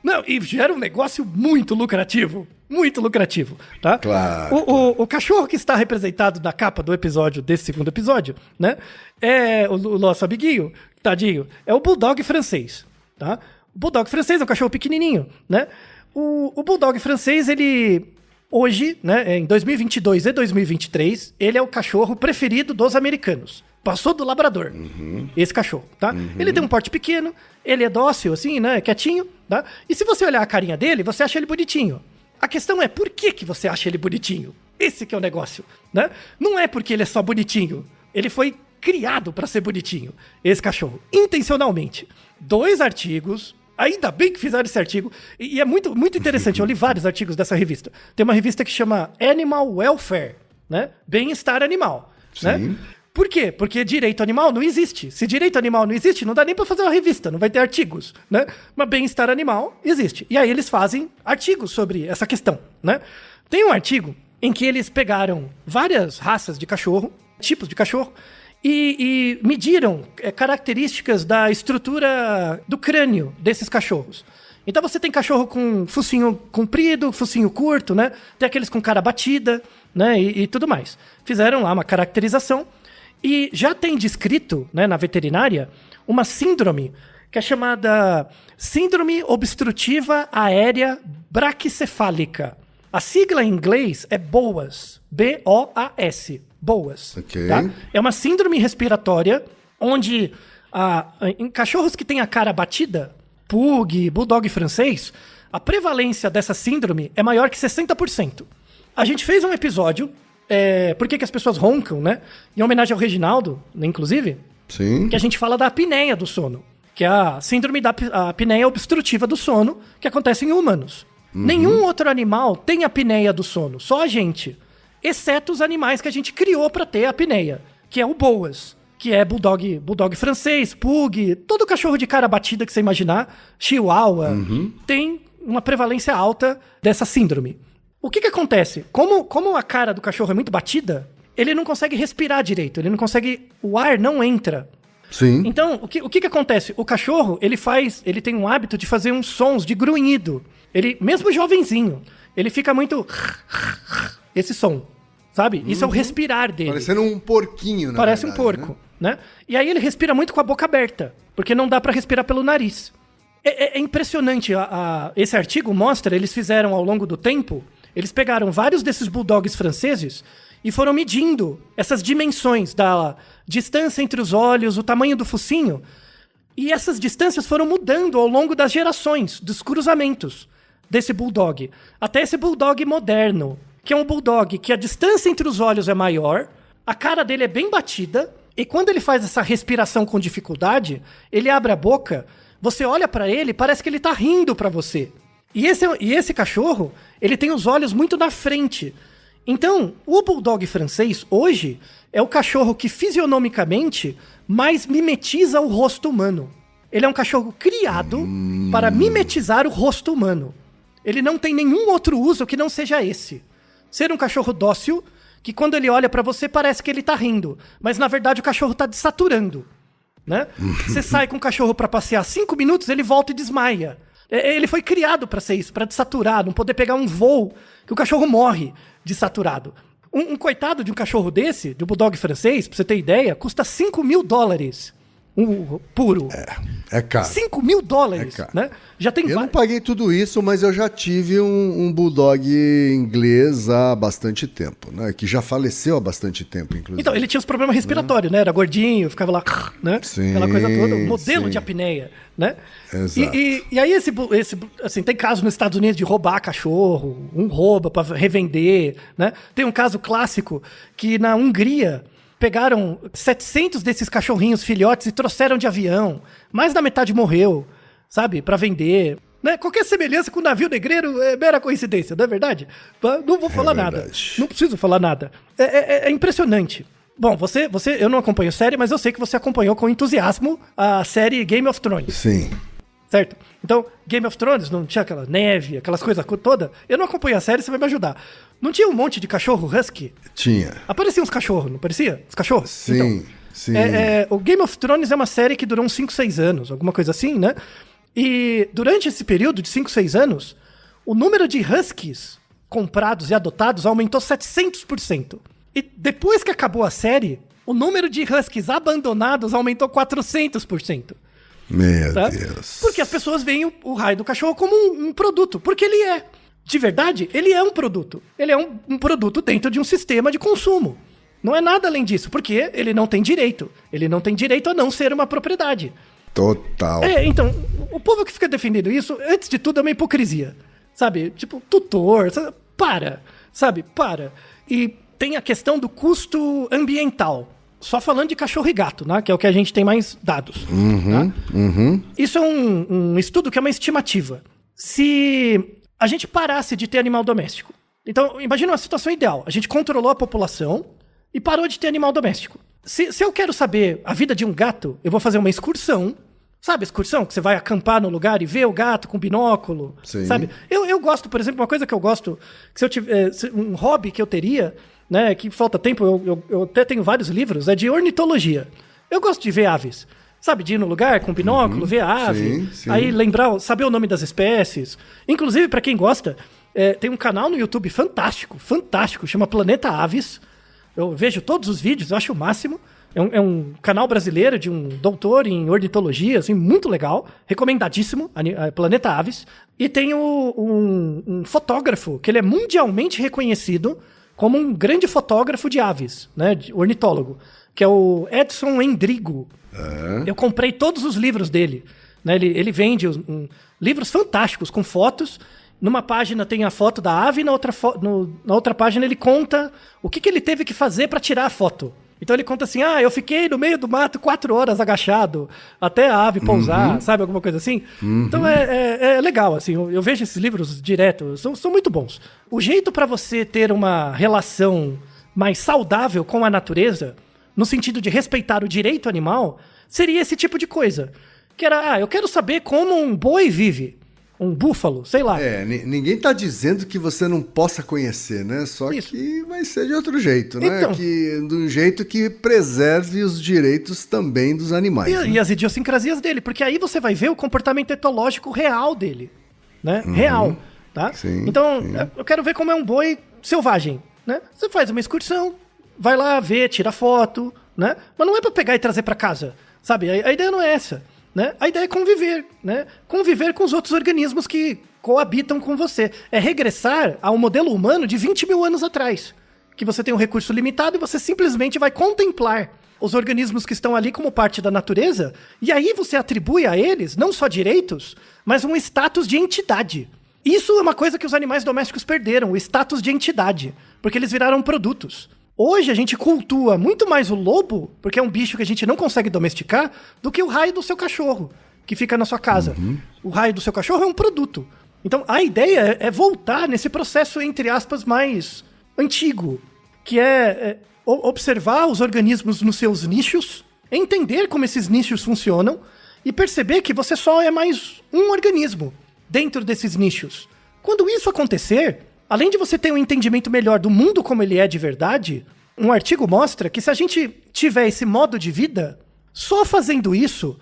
Speaker 3: Não, e gera um negócio muito lucrativo, tá?
Speaker 1: Claro.
Speaker 3: O cachorro que está representado na capa do episódio, desse segundo episódio, né? É o nosso amiguinho, tadinho, é o Bulldog francês, tá? O Bulldog francês é um cachorro pequenininho, né? O Bulldog francês, ele... Hoje, né, em 2022 e 2023, ele é o cachorro preferido dos americanos. Passou do labrador, esse cachorro, tá? Ele tem um porte pequeno, ele é dócil, assim, né, quietinho, tá? E se você olhar a carinha dele, você acha ele bonitinho. A questão é, por que você acha ele bonitinho? Esse que é o negócio, né? Não é porque ele é só bonitinho. Ele foi criado para ser bonitinho, esse cachorro, intencionalmente. 2 artigos... Ainda bem que fizeram esse artigo. E é muito, muito interessante. Eu li vários artigos dessa revista. Tem uma revista que chama Animal Welfare, né? Bem-estar animal. Né? Por quê? Porque direito animal não existe. Se direito animal não existe, não dá nem para fazer uma revista, não vai ter artigos, né? Mas bem-estar animal existe. E aí eles fazem artigos sobre essa questão, né? Tem um artigo em que eles pegaram várias raças de cachorro, tipos de cachorro, e mediram características da estrutura do crânio desses cachorros. Então você tem cachorro com focinho comprido, focinho curto, né? Tem aqueles com cara batida, né? E tudo mais. Fizeram lá uma caracterização e já tem descrito, né, na veterinária, uma síndrome que é chamada Síndrome Obstrutiva Aérea Braquicefálica. A sigla em inglês é BOAS, B-O-A-S. BOAS.
Speaker 1: Ok.
Speaker 3: Tá? É uma síndrome respiratória onde em cachorros que têm a cara batida, pug, bulldog francês, a prevalência dessa síndrome é maior que 60%. A gente fez um episódio, por que as pessoas roncam, né? Em homenagem ao Reginaldo, inclusive,
Speaker 1: Sim.
Speaker 3: que a gente fala da apneia do sono, que é a síndrome da apneia obstrutiva do sono, que acontece em humanos. Nenhum outro animal tem apneia do sono, só a gente. Exceto os animais que a gente criou para ter a apneia, que é o BOAS, que é bulldog francês, pug, todo cachorro de cara batida que você imaginar, chihuahua, tem uma prevalência alta dessa síndrome. O que acontece? Como a cara do cachorro é muito batida, ele não consegue respirar direito, o ar não entra.
Speaker 1: Sim.
Speaker 3: Então, o que acontece? O cachorro, ele tem um hábito de fazer uns sons de grunhido. Ele, mesmo jovenzinho, ele fica muito... esse som, sabe? Isso é o respirar dele.
Speaker 1: Parecendo um porquinho, né?
Speaker 3: Parece um porco, né? E aí ele respira muito com a boca aberta, porque não dá pra respirar pelo nariz. É impressionante. Esse artigo mostra, eles fizeram ao longo do tempo, eles pegaram vários desses bulldogs franceses e foram medindo essas dimensões da distância entre os olhos, o tamanho do focinho. E essas distâncias foram mudando ao longo das gerações, dos cruzamentos desse bulldog. Até esse bulldog moderno, que é um bulldog que a distância entre os olhos é maior, a cara dele é bem batida, e quando ele faz essa respiração com dificuldade, ele abre a boca, você olha pra ele, parece que ele tá rindo pra você. E esse cachorro, ele tem os olhos muito na frente. Então, o bulldog francês, hoje, é o cachorro que fisionomicamente mais mimetiza o rosto humano. Ele é um cachorro criado para mimetizar o rosto humano. Ele não tem nenhum outro uso que não seja esse. Ser um cachorro dócil, que quando ele olha pra você parece que ele tá rindo, mas na verdade o cachorro tá desaturando, né? Você sai com o cachorro pra passear 5 minutos, ele volta e desmaia. Ele foi criado pra ser isso, pra desaturar, não poder pegar um voo, que o cachorro morre desaturado. Um coitado de um cachorro desse, de um bulldog francês, pra você ter ideia, custa $5.000. um puro.
Speaker 1: É caro.
Speaker 3: $5.000,
Speaker 1: É caro.
Speaker 3: né? Já tem
Speaker 1: Eu não paguei tudo isso, mas eu já tive um bulldog inglês há bastante tempo, né? Que já faleceu há bastante tempo, inclusive.
Speaker 3: Então, ele tinha os problemas respiratórios, né? Era gordinho, ficava lá, né?
Speaker 1: Sim,
Speaker 3: Aquela coisa toda, um modelo
Speaker 1: sim.
Speaker 3: de apneia, né?
Speaker 1: Exato.
Speaker 3: E aí assim, tem casos nos Estados Unidos de roubar cachorro, um rouba para revender, né? Tem um caso clássico que na Hungria pegaram 700 desses cachorrinhos filhotes e trouxeram de avião. Mais da metade morreu, sabe? Para vender. Né? Qualquer semelhança com o navio negreiro é mera coincidência, não é verdade? Não vou falar nada.
Speaker 1: verdade.
Speaker 3: Não preciso falar nada. É impressionante. Bom, eu não acompanho série, mas eu sei que você acompanhou com entusiasmo a série Game of Thrones.
Speaker 1: Sim.
Speaker 3: Certo? Então, Game of Thrones não tinha aquela neve, aquelas coisas todas. Eu não acompanho a série, você vai me ajudar. Não tinha um monte de cachorro husky?
Speaker 1: Tinha.
Speaker 3: Apareciam uns cachorros, não parecia? Os cachorros?
Speaker 1: Sim,
Speaker 3: Então,
Speaker 1: sim.
Speaker 3: o Game of Thrones é uma série que durou uns 5, 6 anos, alguma coisa assim, né? E durante esse período de 5, 6 anos, o número de huskies comprados e adotados aumentou 700%. E depois que acabou a série, o número de huskies abandonados aumentou 400%.
Speaker 1: Meu
Speaker 3: Tá?
Speaker 1: Deus.
Speaker 3: Porque as pessoas veem o raio do cachorro como um produto. Porque ele é. De verdade, ele é um produto. Ele é um produto dentro de um sistema de consumo. Não é nada além disso. Porque ele não tem direito. Ele não tem direito a não ser uma propriedade.
Speaker 1: Total.
Speaker 3: Então, o povo que fica defendendo isso, antes de tudo, é uma hipocrisia. Sabe? Tipo, tutor. Sabe? Para. E tem a questão do custo ambiental. Só falando de cachorro e gato, né? Que é o que a gente tem mais dados. Tá? Isso é um estudo que é uma estimativa. Se a gente parasse de ter animal doméstico. Então, imagina uma situação ideal. A gente controlou a população e parou de ter animal doméstico. Se eu quero saber a vida de um gato, eu vou fazer uma excursão. Sabe, excursão? Que você vai acampar no lugar e ver o gato com binóculo.
Speaker 1: Sim.
Speaker 3: Sabe? Eu gosto, por exemplo, uma coisa que eu gosto, que se eu tiver um hobby que eu teria, né, que falta tempo, eu até tenho vários livros, é de ornitologia. Eu gosto de ver aves. Sabe, de ir no lugar com binóculo, ver a ave,
Speaker 1: sim.
Speaker 3: aí lembrar, saber o nome das espécies. Inclusive, para quem gosta, tem um canal no YouTube fantástico, chama Planeta Aves. Eu vejo todos os vídeos, eu acho o máximo. É um canal brasileiro de um doutor em ornitologia, assim, muito legal, recomendadíssimo, Planeta Aves. E tem um fotógrafo, que ele é mundialmente reconhecido como um grande fotógrafo de aves, né, de ornitólogo, que é o Edson Endrigo. Eu comprei todos os livros dele. Né, ele vende livros fantásticos com fotos. Numa página tem a foto da ave, na outra página ele conta o que ele teve que fazer para tirar a foto. Então ele conta assim, eu fiquei no meio do mato 4 horas agachado até a ave pousar, sabe? Alguma coisa assim. Então é legal, assim, eu vejo esses livros direto, são muito bons. O jeito para você ter uma relação mais saudável com a natureza, no sentido de respeitar o direito animal, seria esse tipo de coisa. Que era, eu quero saber como um boi vive. Um búfalo, sei lá.
Speaker 1: Ninguém tá dizendo que você não possa conhecer, né? Só
Speaker 3: Isso.
Speaker 1: que vai ser de outro jeito, né?
Speaker 3: Então.
Speaker 1: De um jeito que preserve os direitos também dos animais. né?
Speaker 3: E as idiosincrasias dele, porque aí você vai ver o comportamento etológico real dele, né? Real, tá?
Speaker 1: Sim,
Speaker 3: então,
Speaker 1: sim.
Speaker 3: eu quero ver como é um boi selvagem, né? Você faz uma excursão, vai lá ver, tira foto, né? Mas não é pra pegar e trazer pra casa, sabe? A ideia não é essa. Né? A ideia é conviver, né? Conviver com os outros organismos que coabitam com você. É regressar ao modelo humano de 20 mil anos atrás. Que você tem um recurso limitado e você simplesmente vai contemplar os organismos que estão ali como parte da natureza, e aí você atribui a eles não só direitos, mas um status de entidade. Isso é uma coisa que os animais domésticos perderam, o status de entidade, porque eles viraram produtos. Hoje a gente cultua muito mais o lobo, porque é um bicho que a gente não consegue domesticar, do que o raio do seu cachorro, que fica na sua casa. O raio do seu cachorro é um produto. Então a ideia é voltar nesse processo, entre aspas, mais antigo, que é observar os organismos nos seus nichos, entender como esses nichos funcionam e perceber que você só é mais um organismo dentro desses nichos. Quando isso acontecer, além de você ter um entendimento melhor do mundo como ele é de verdade, um artigo mostra que se a gente tiver esse modo de vida, só fazendo isso,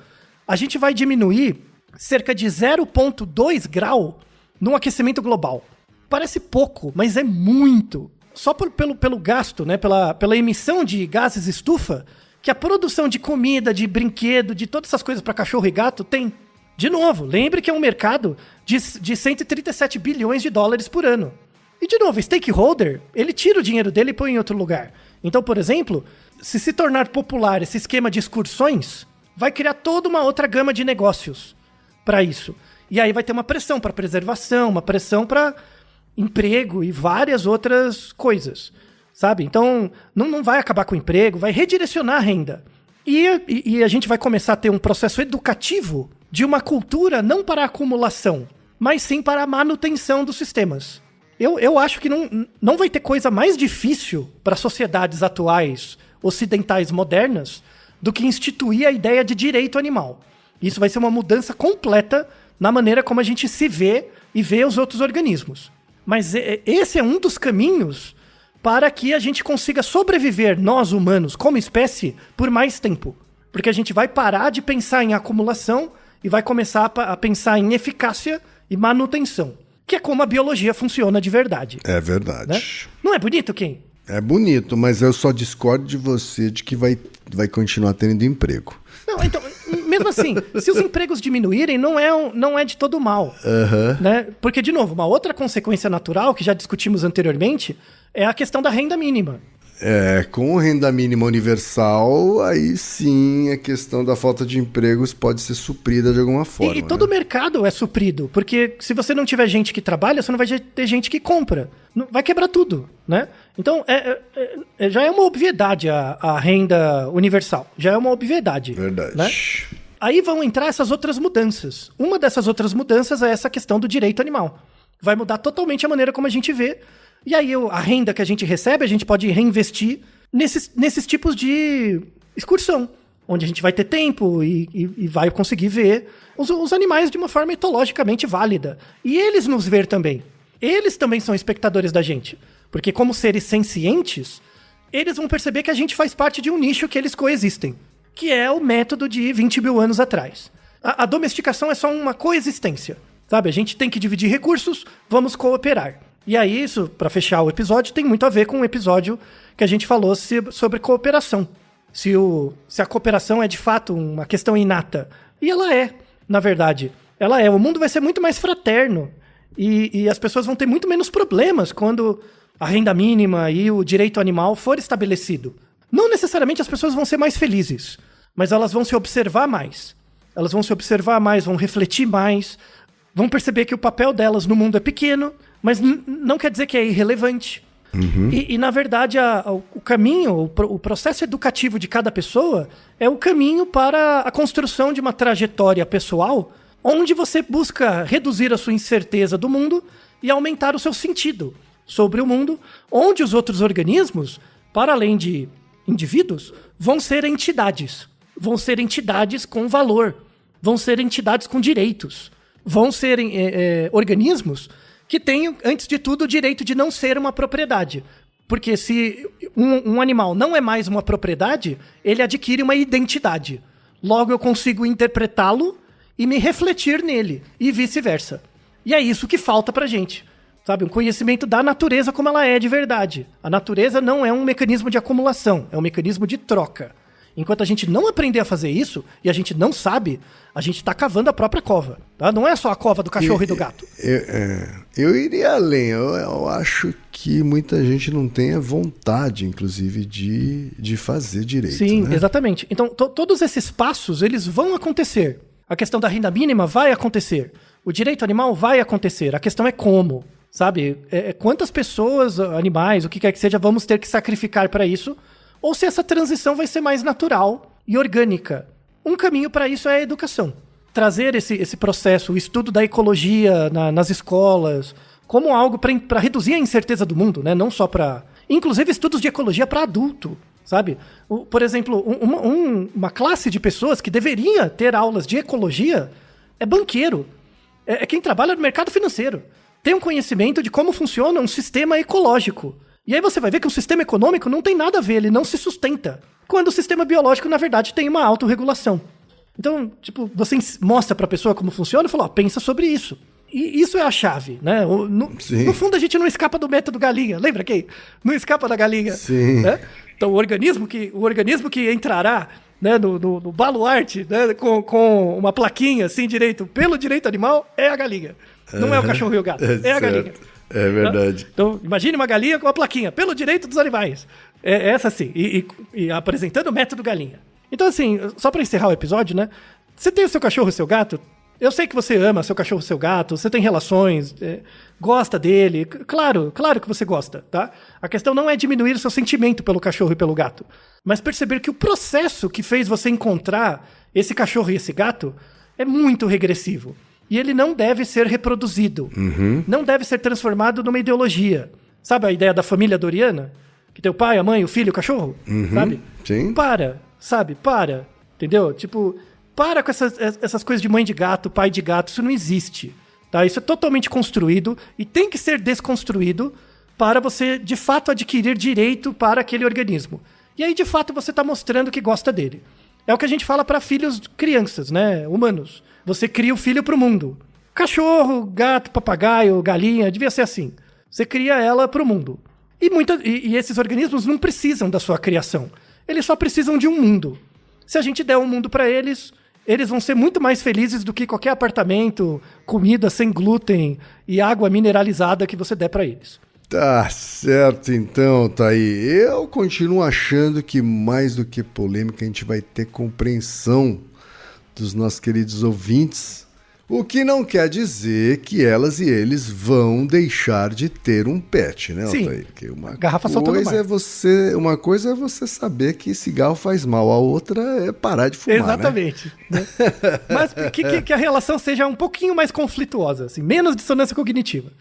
Speaker 3: a gente vai diminuir cerca de 0,2 grau no aquecimento global. Parece pouco, mas é muito. Só pelo gasto, né, pela emissão de gases estufa, que a produção de comida, de brinquedo, de todas essas coisas para cachorro e gato tem. De novo, lembre que é um mercado de 137 bilhões de dólares por ano. E de novo, stakeholder, ele tira o dinheiro dele e põe em outro lugar. Então, por exemplo, se tornar popular esse esquema de excursões, vai criar toda uma outra gama de negócios para isso. E aí vai ter uma pressão para preservação, uma pressão para emprego e várias outras coisas, sabe? Então, não vai acabar com o emprego, vai redirecionar a renda. E a gente vai começar a ter um processo educativo de uma cultura não para a acumulação, mas sim para a manutenção dos sistemas. Eu acho que não vai ter coisa mais difícil para sociedades atuais, ocidentais, modernas, do que instituir a ideia de direito animal. Isso vai ser uma mudança completa na maneira como a gente se vê e vê os outros organismos. Mas esse é um dos caminhos para que a gente consiga sobreviver, nós humanos, como espécie, por mais tempo. Porque a gente vai parar de pensar em acumulação e vai começar a pensar em eficácia e manutenção. Que é como a biologia funciona de verdade.
Speaker 1: É verdade.
Speaker 3: Né? Não é bonito, Kim?
Speaker 1: É bonito, mas eu só discordo de você de que vai continuar tendo emprego.
Speaker 3: Não, então, mesmo assim, se os empregos diminuírem, não é de todo mal. Né? Porque, de novo, uma outra consequência natural, que já discutimos anteriormente, é a questão da renda mínima.
Speaker 1: Com renda mínima universal, aí sim a questão da falta de empregos pode ser suprida de alguma forma.
Speaker 3: E todo mercado é suprido, porque se você não tiver gente que trabalha, você não vai ter gente que compra. Vai quebrar tudo, né? Então, já é uma obviedade a renda universal. Já é uma obviedade.
Speaker 1: Verdade.
Speaker 3: Né? Aí vão entrar essas outras mudanças. Uma dessas outras mudanças é essa questão do direito animal. Vai mudar totalmente a maneira como a gente vê. E aí a renda que a gente recebe, a gente pode reinvestir nesses tipos de excursão, onde a gente vai ter tempo e vai conseguir ver os animais de uma forma etologicamente válida. E eles nos ver também. Eles também são espectadores da gente. Porque como seres sencientes, eles vão perceber que a gente faz parte de um nicho que eles coexistem, que é o método de 20 mil anos atrás. A domesticação é só uma coexistência, sabe? A gente tem que dividir recursos, vamos cooperar. E aí isso, para fechar o episódio, tem muito a ver com o episódio que a gente falou sobre cooperação. Se a cooperação é de fato uma questão inata. E ela é, na verdade. Ela é. O mundo vai ser muito mais fraterno. E as pessoas vão ter muito menos problemas quando a renda mínima e o direito animal for estabelecido. Não necessariamente as pessoas vão ser mais felizes, mas elas vão se observar mais. Elas vão se observar mais, vão refletir mais, vão perceber que o papel delas no mundo é pequeno, mas não quer dizer que é irrelevante. E na verdade, o caminho, o processo educativo de cada pessoa é o caminho para a construção de uma trajetória pessoal onde você busca reduzir a sua incerteza do mundo e aumentar o seu sentido sobre o mundo, onde os outros organismos, para além de indivíduos, vão ser entidades. Vão ser entidades com valor, vão ser entidades com direitos, vão ser organismos que têm, antes de tudo, o direito de não ser uma propriedade. Porque se um animal não é mais uma propriedade, ele adquire uma identidade. Logo, eu consigo interpretá-lo e me refletir nele, e vice-versa. E é isso que falta pra gente. Sabe, um conhecimento da natureza como ela é de verdade. A natureza não é um mecanismo de acumulação, é um mecanismo de troca. Enquanto a gente não aprender a fazer isso, e a gente não sabe, a gente está cavando a própria cova. Tá? Não é só a cova do cachorro e do gato.
Speaker 1: Eu iria além. Eu acho que muita gente não tem a vontade, inclusive, de fazer direito.
Speaker 3: Sim,
Speaker 1: né?
Speaker 3: Exatamente. Então, todos esses passos, eles vão acontecer. A questão da renda mínima vai acontecer. O direito animal vai acontecer. A questão é como. Sabe? Quantas pessoas, animais, o que quer que seja, vamos ter que sacrificar para isso? Ou se essa transição vai ser mais natural e orgânica. Um caminho para isso é a educação. Trazer esse processo, o estudo da ecologia nas escolas, como algo para reduzir a incerteza do mundo, né? Não só para... Inclusive estudos de ecologia para adulto, sabe? Por exemplo, uma classe de pessoas que deveria ter aulas de ecologia é banqueiro. É quem trabalha no mercado financeiro. Tem um conhecimento de como funciona um sistema ecológico. E aí você vai ver que o sistema econômico não tem nada a ver, ele não se sustenta. Quando o sistema biológico, na verdade, tem uma autorregulação. Então, tipo, você mostra pra pessoa como funciona e fala, ó, pensa sobre isso. E isso é a chave, né? No fundo, a gente não escapa do método galinha. Lembra quem? Não escapa da galinha.
Speaker 1: Sim.
Speaker 3: Né? Então o organismo que entrará, né, no baluarte, né, com uma plaquinha assim direito, pelo direito animal, é a galinha. Não é o cachorro e o gato, é a galinha.
Speaker 1: É verdade.
Speaker 3: Então, imagine uma galinha com uma plaquinha, pelo direito dos animais. É essa assim, e apresentando o método galinha. Então, assim, só pra encerrar o episódio, né? Você tem o seu cachorro e o seu gato, eu sei que você ama seu cachorro e seu gato, você tem relações, gosta dele, claro que você gosta, tá? A questão não é diminuir o seu sentimento pelo cachorro e pelo gato, mas perceber que o processo que fez você encontrar esse cachorro e esse gato é muito regressivo. E ele não deve ser reproduzido. Não deve ser transformado numa ideologia. Sabe a ideia da família doriana? Que tem o pai, a mãe, o filho, o cachorro? Sabe?
Speaker 1: Sim.
Speaker 3: Para. Entendeu? Tipo, para com essas coisas de mãe de gato, pai de gato. Isso não existe. Tá? Isso é totalmente construído e tem que ser desconstruído para você, de fato, adquirir direito para aquele organismo. E aí, de fato, você está mostrando que gosta dele. É o que a gente fala para filhos, crianças, né? Humanos. Você cria o filho para o mundo. Cachorro, gato, papagaio, galinha, devia ser assim. Você cria ela para o mundo. E esses organismos não precisam da sua criação. Eles só precisam de um mundo. Se a gente der um mundo para eles, eles vão ser muito mais felizes do que qualquer apartamento, comida sem glúten e água mineralizada que você der para eles.
Speaker 1: Tá certo, então, Thaí. Eu continuo achando que mais do que polêmica, a gente vai ter compreensão dos nossos queridos ouvintes, o que não quer dizer que elas e eles vão deixar de ter um pet, né,
Speaker 3: Sim.
Speaker 1: Altair? Porque
Speaker 3: Garrafa soltando mar.
Speaker 1: Uma coisa é você saber que cigarro faz mal, a outra é parar de fumar,
Speaker 3: Exatamente. Né? Mas que a relação seja um pouquinho mais conflituosa, assim, menos dissonância cognitiva.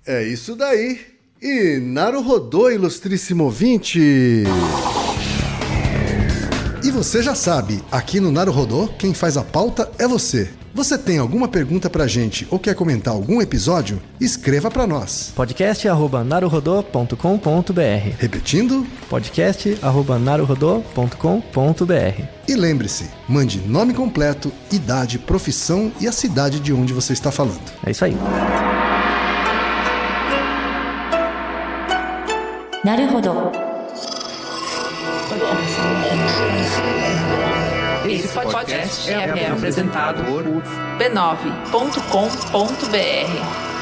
Speaker 1: É isso daí. E Naruhodô, ilustríssimo ouvinte! E você já sabe, aqui no Naruhodô, quem faz a pauta é você. Você tem alguma pergunta pra gente ou quer comentar algum episódio? Escreva pra nós.
Speaker 6: podcast@naruhodô.com.br.
Speaker 1: Repetindo?
Speaker 6: podcast@naruhodô.com.br.
Speaker 1: E lembre-se, mande nome completo, idade, profissão e a cidade de onde você está falando.
Speaker 6: É isso aí.
Speaker 2: なるほど。
Speaker 7: Esse podcast é apresentado por b9.com.br.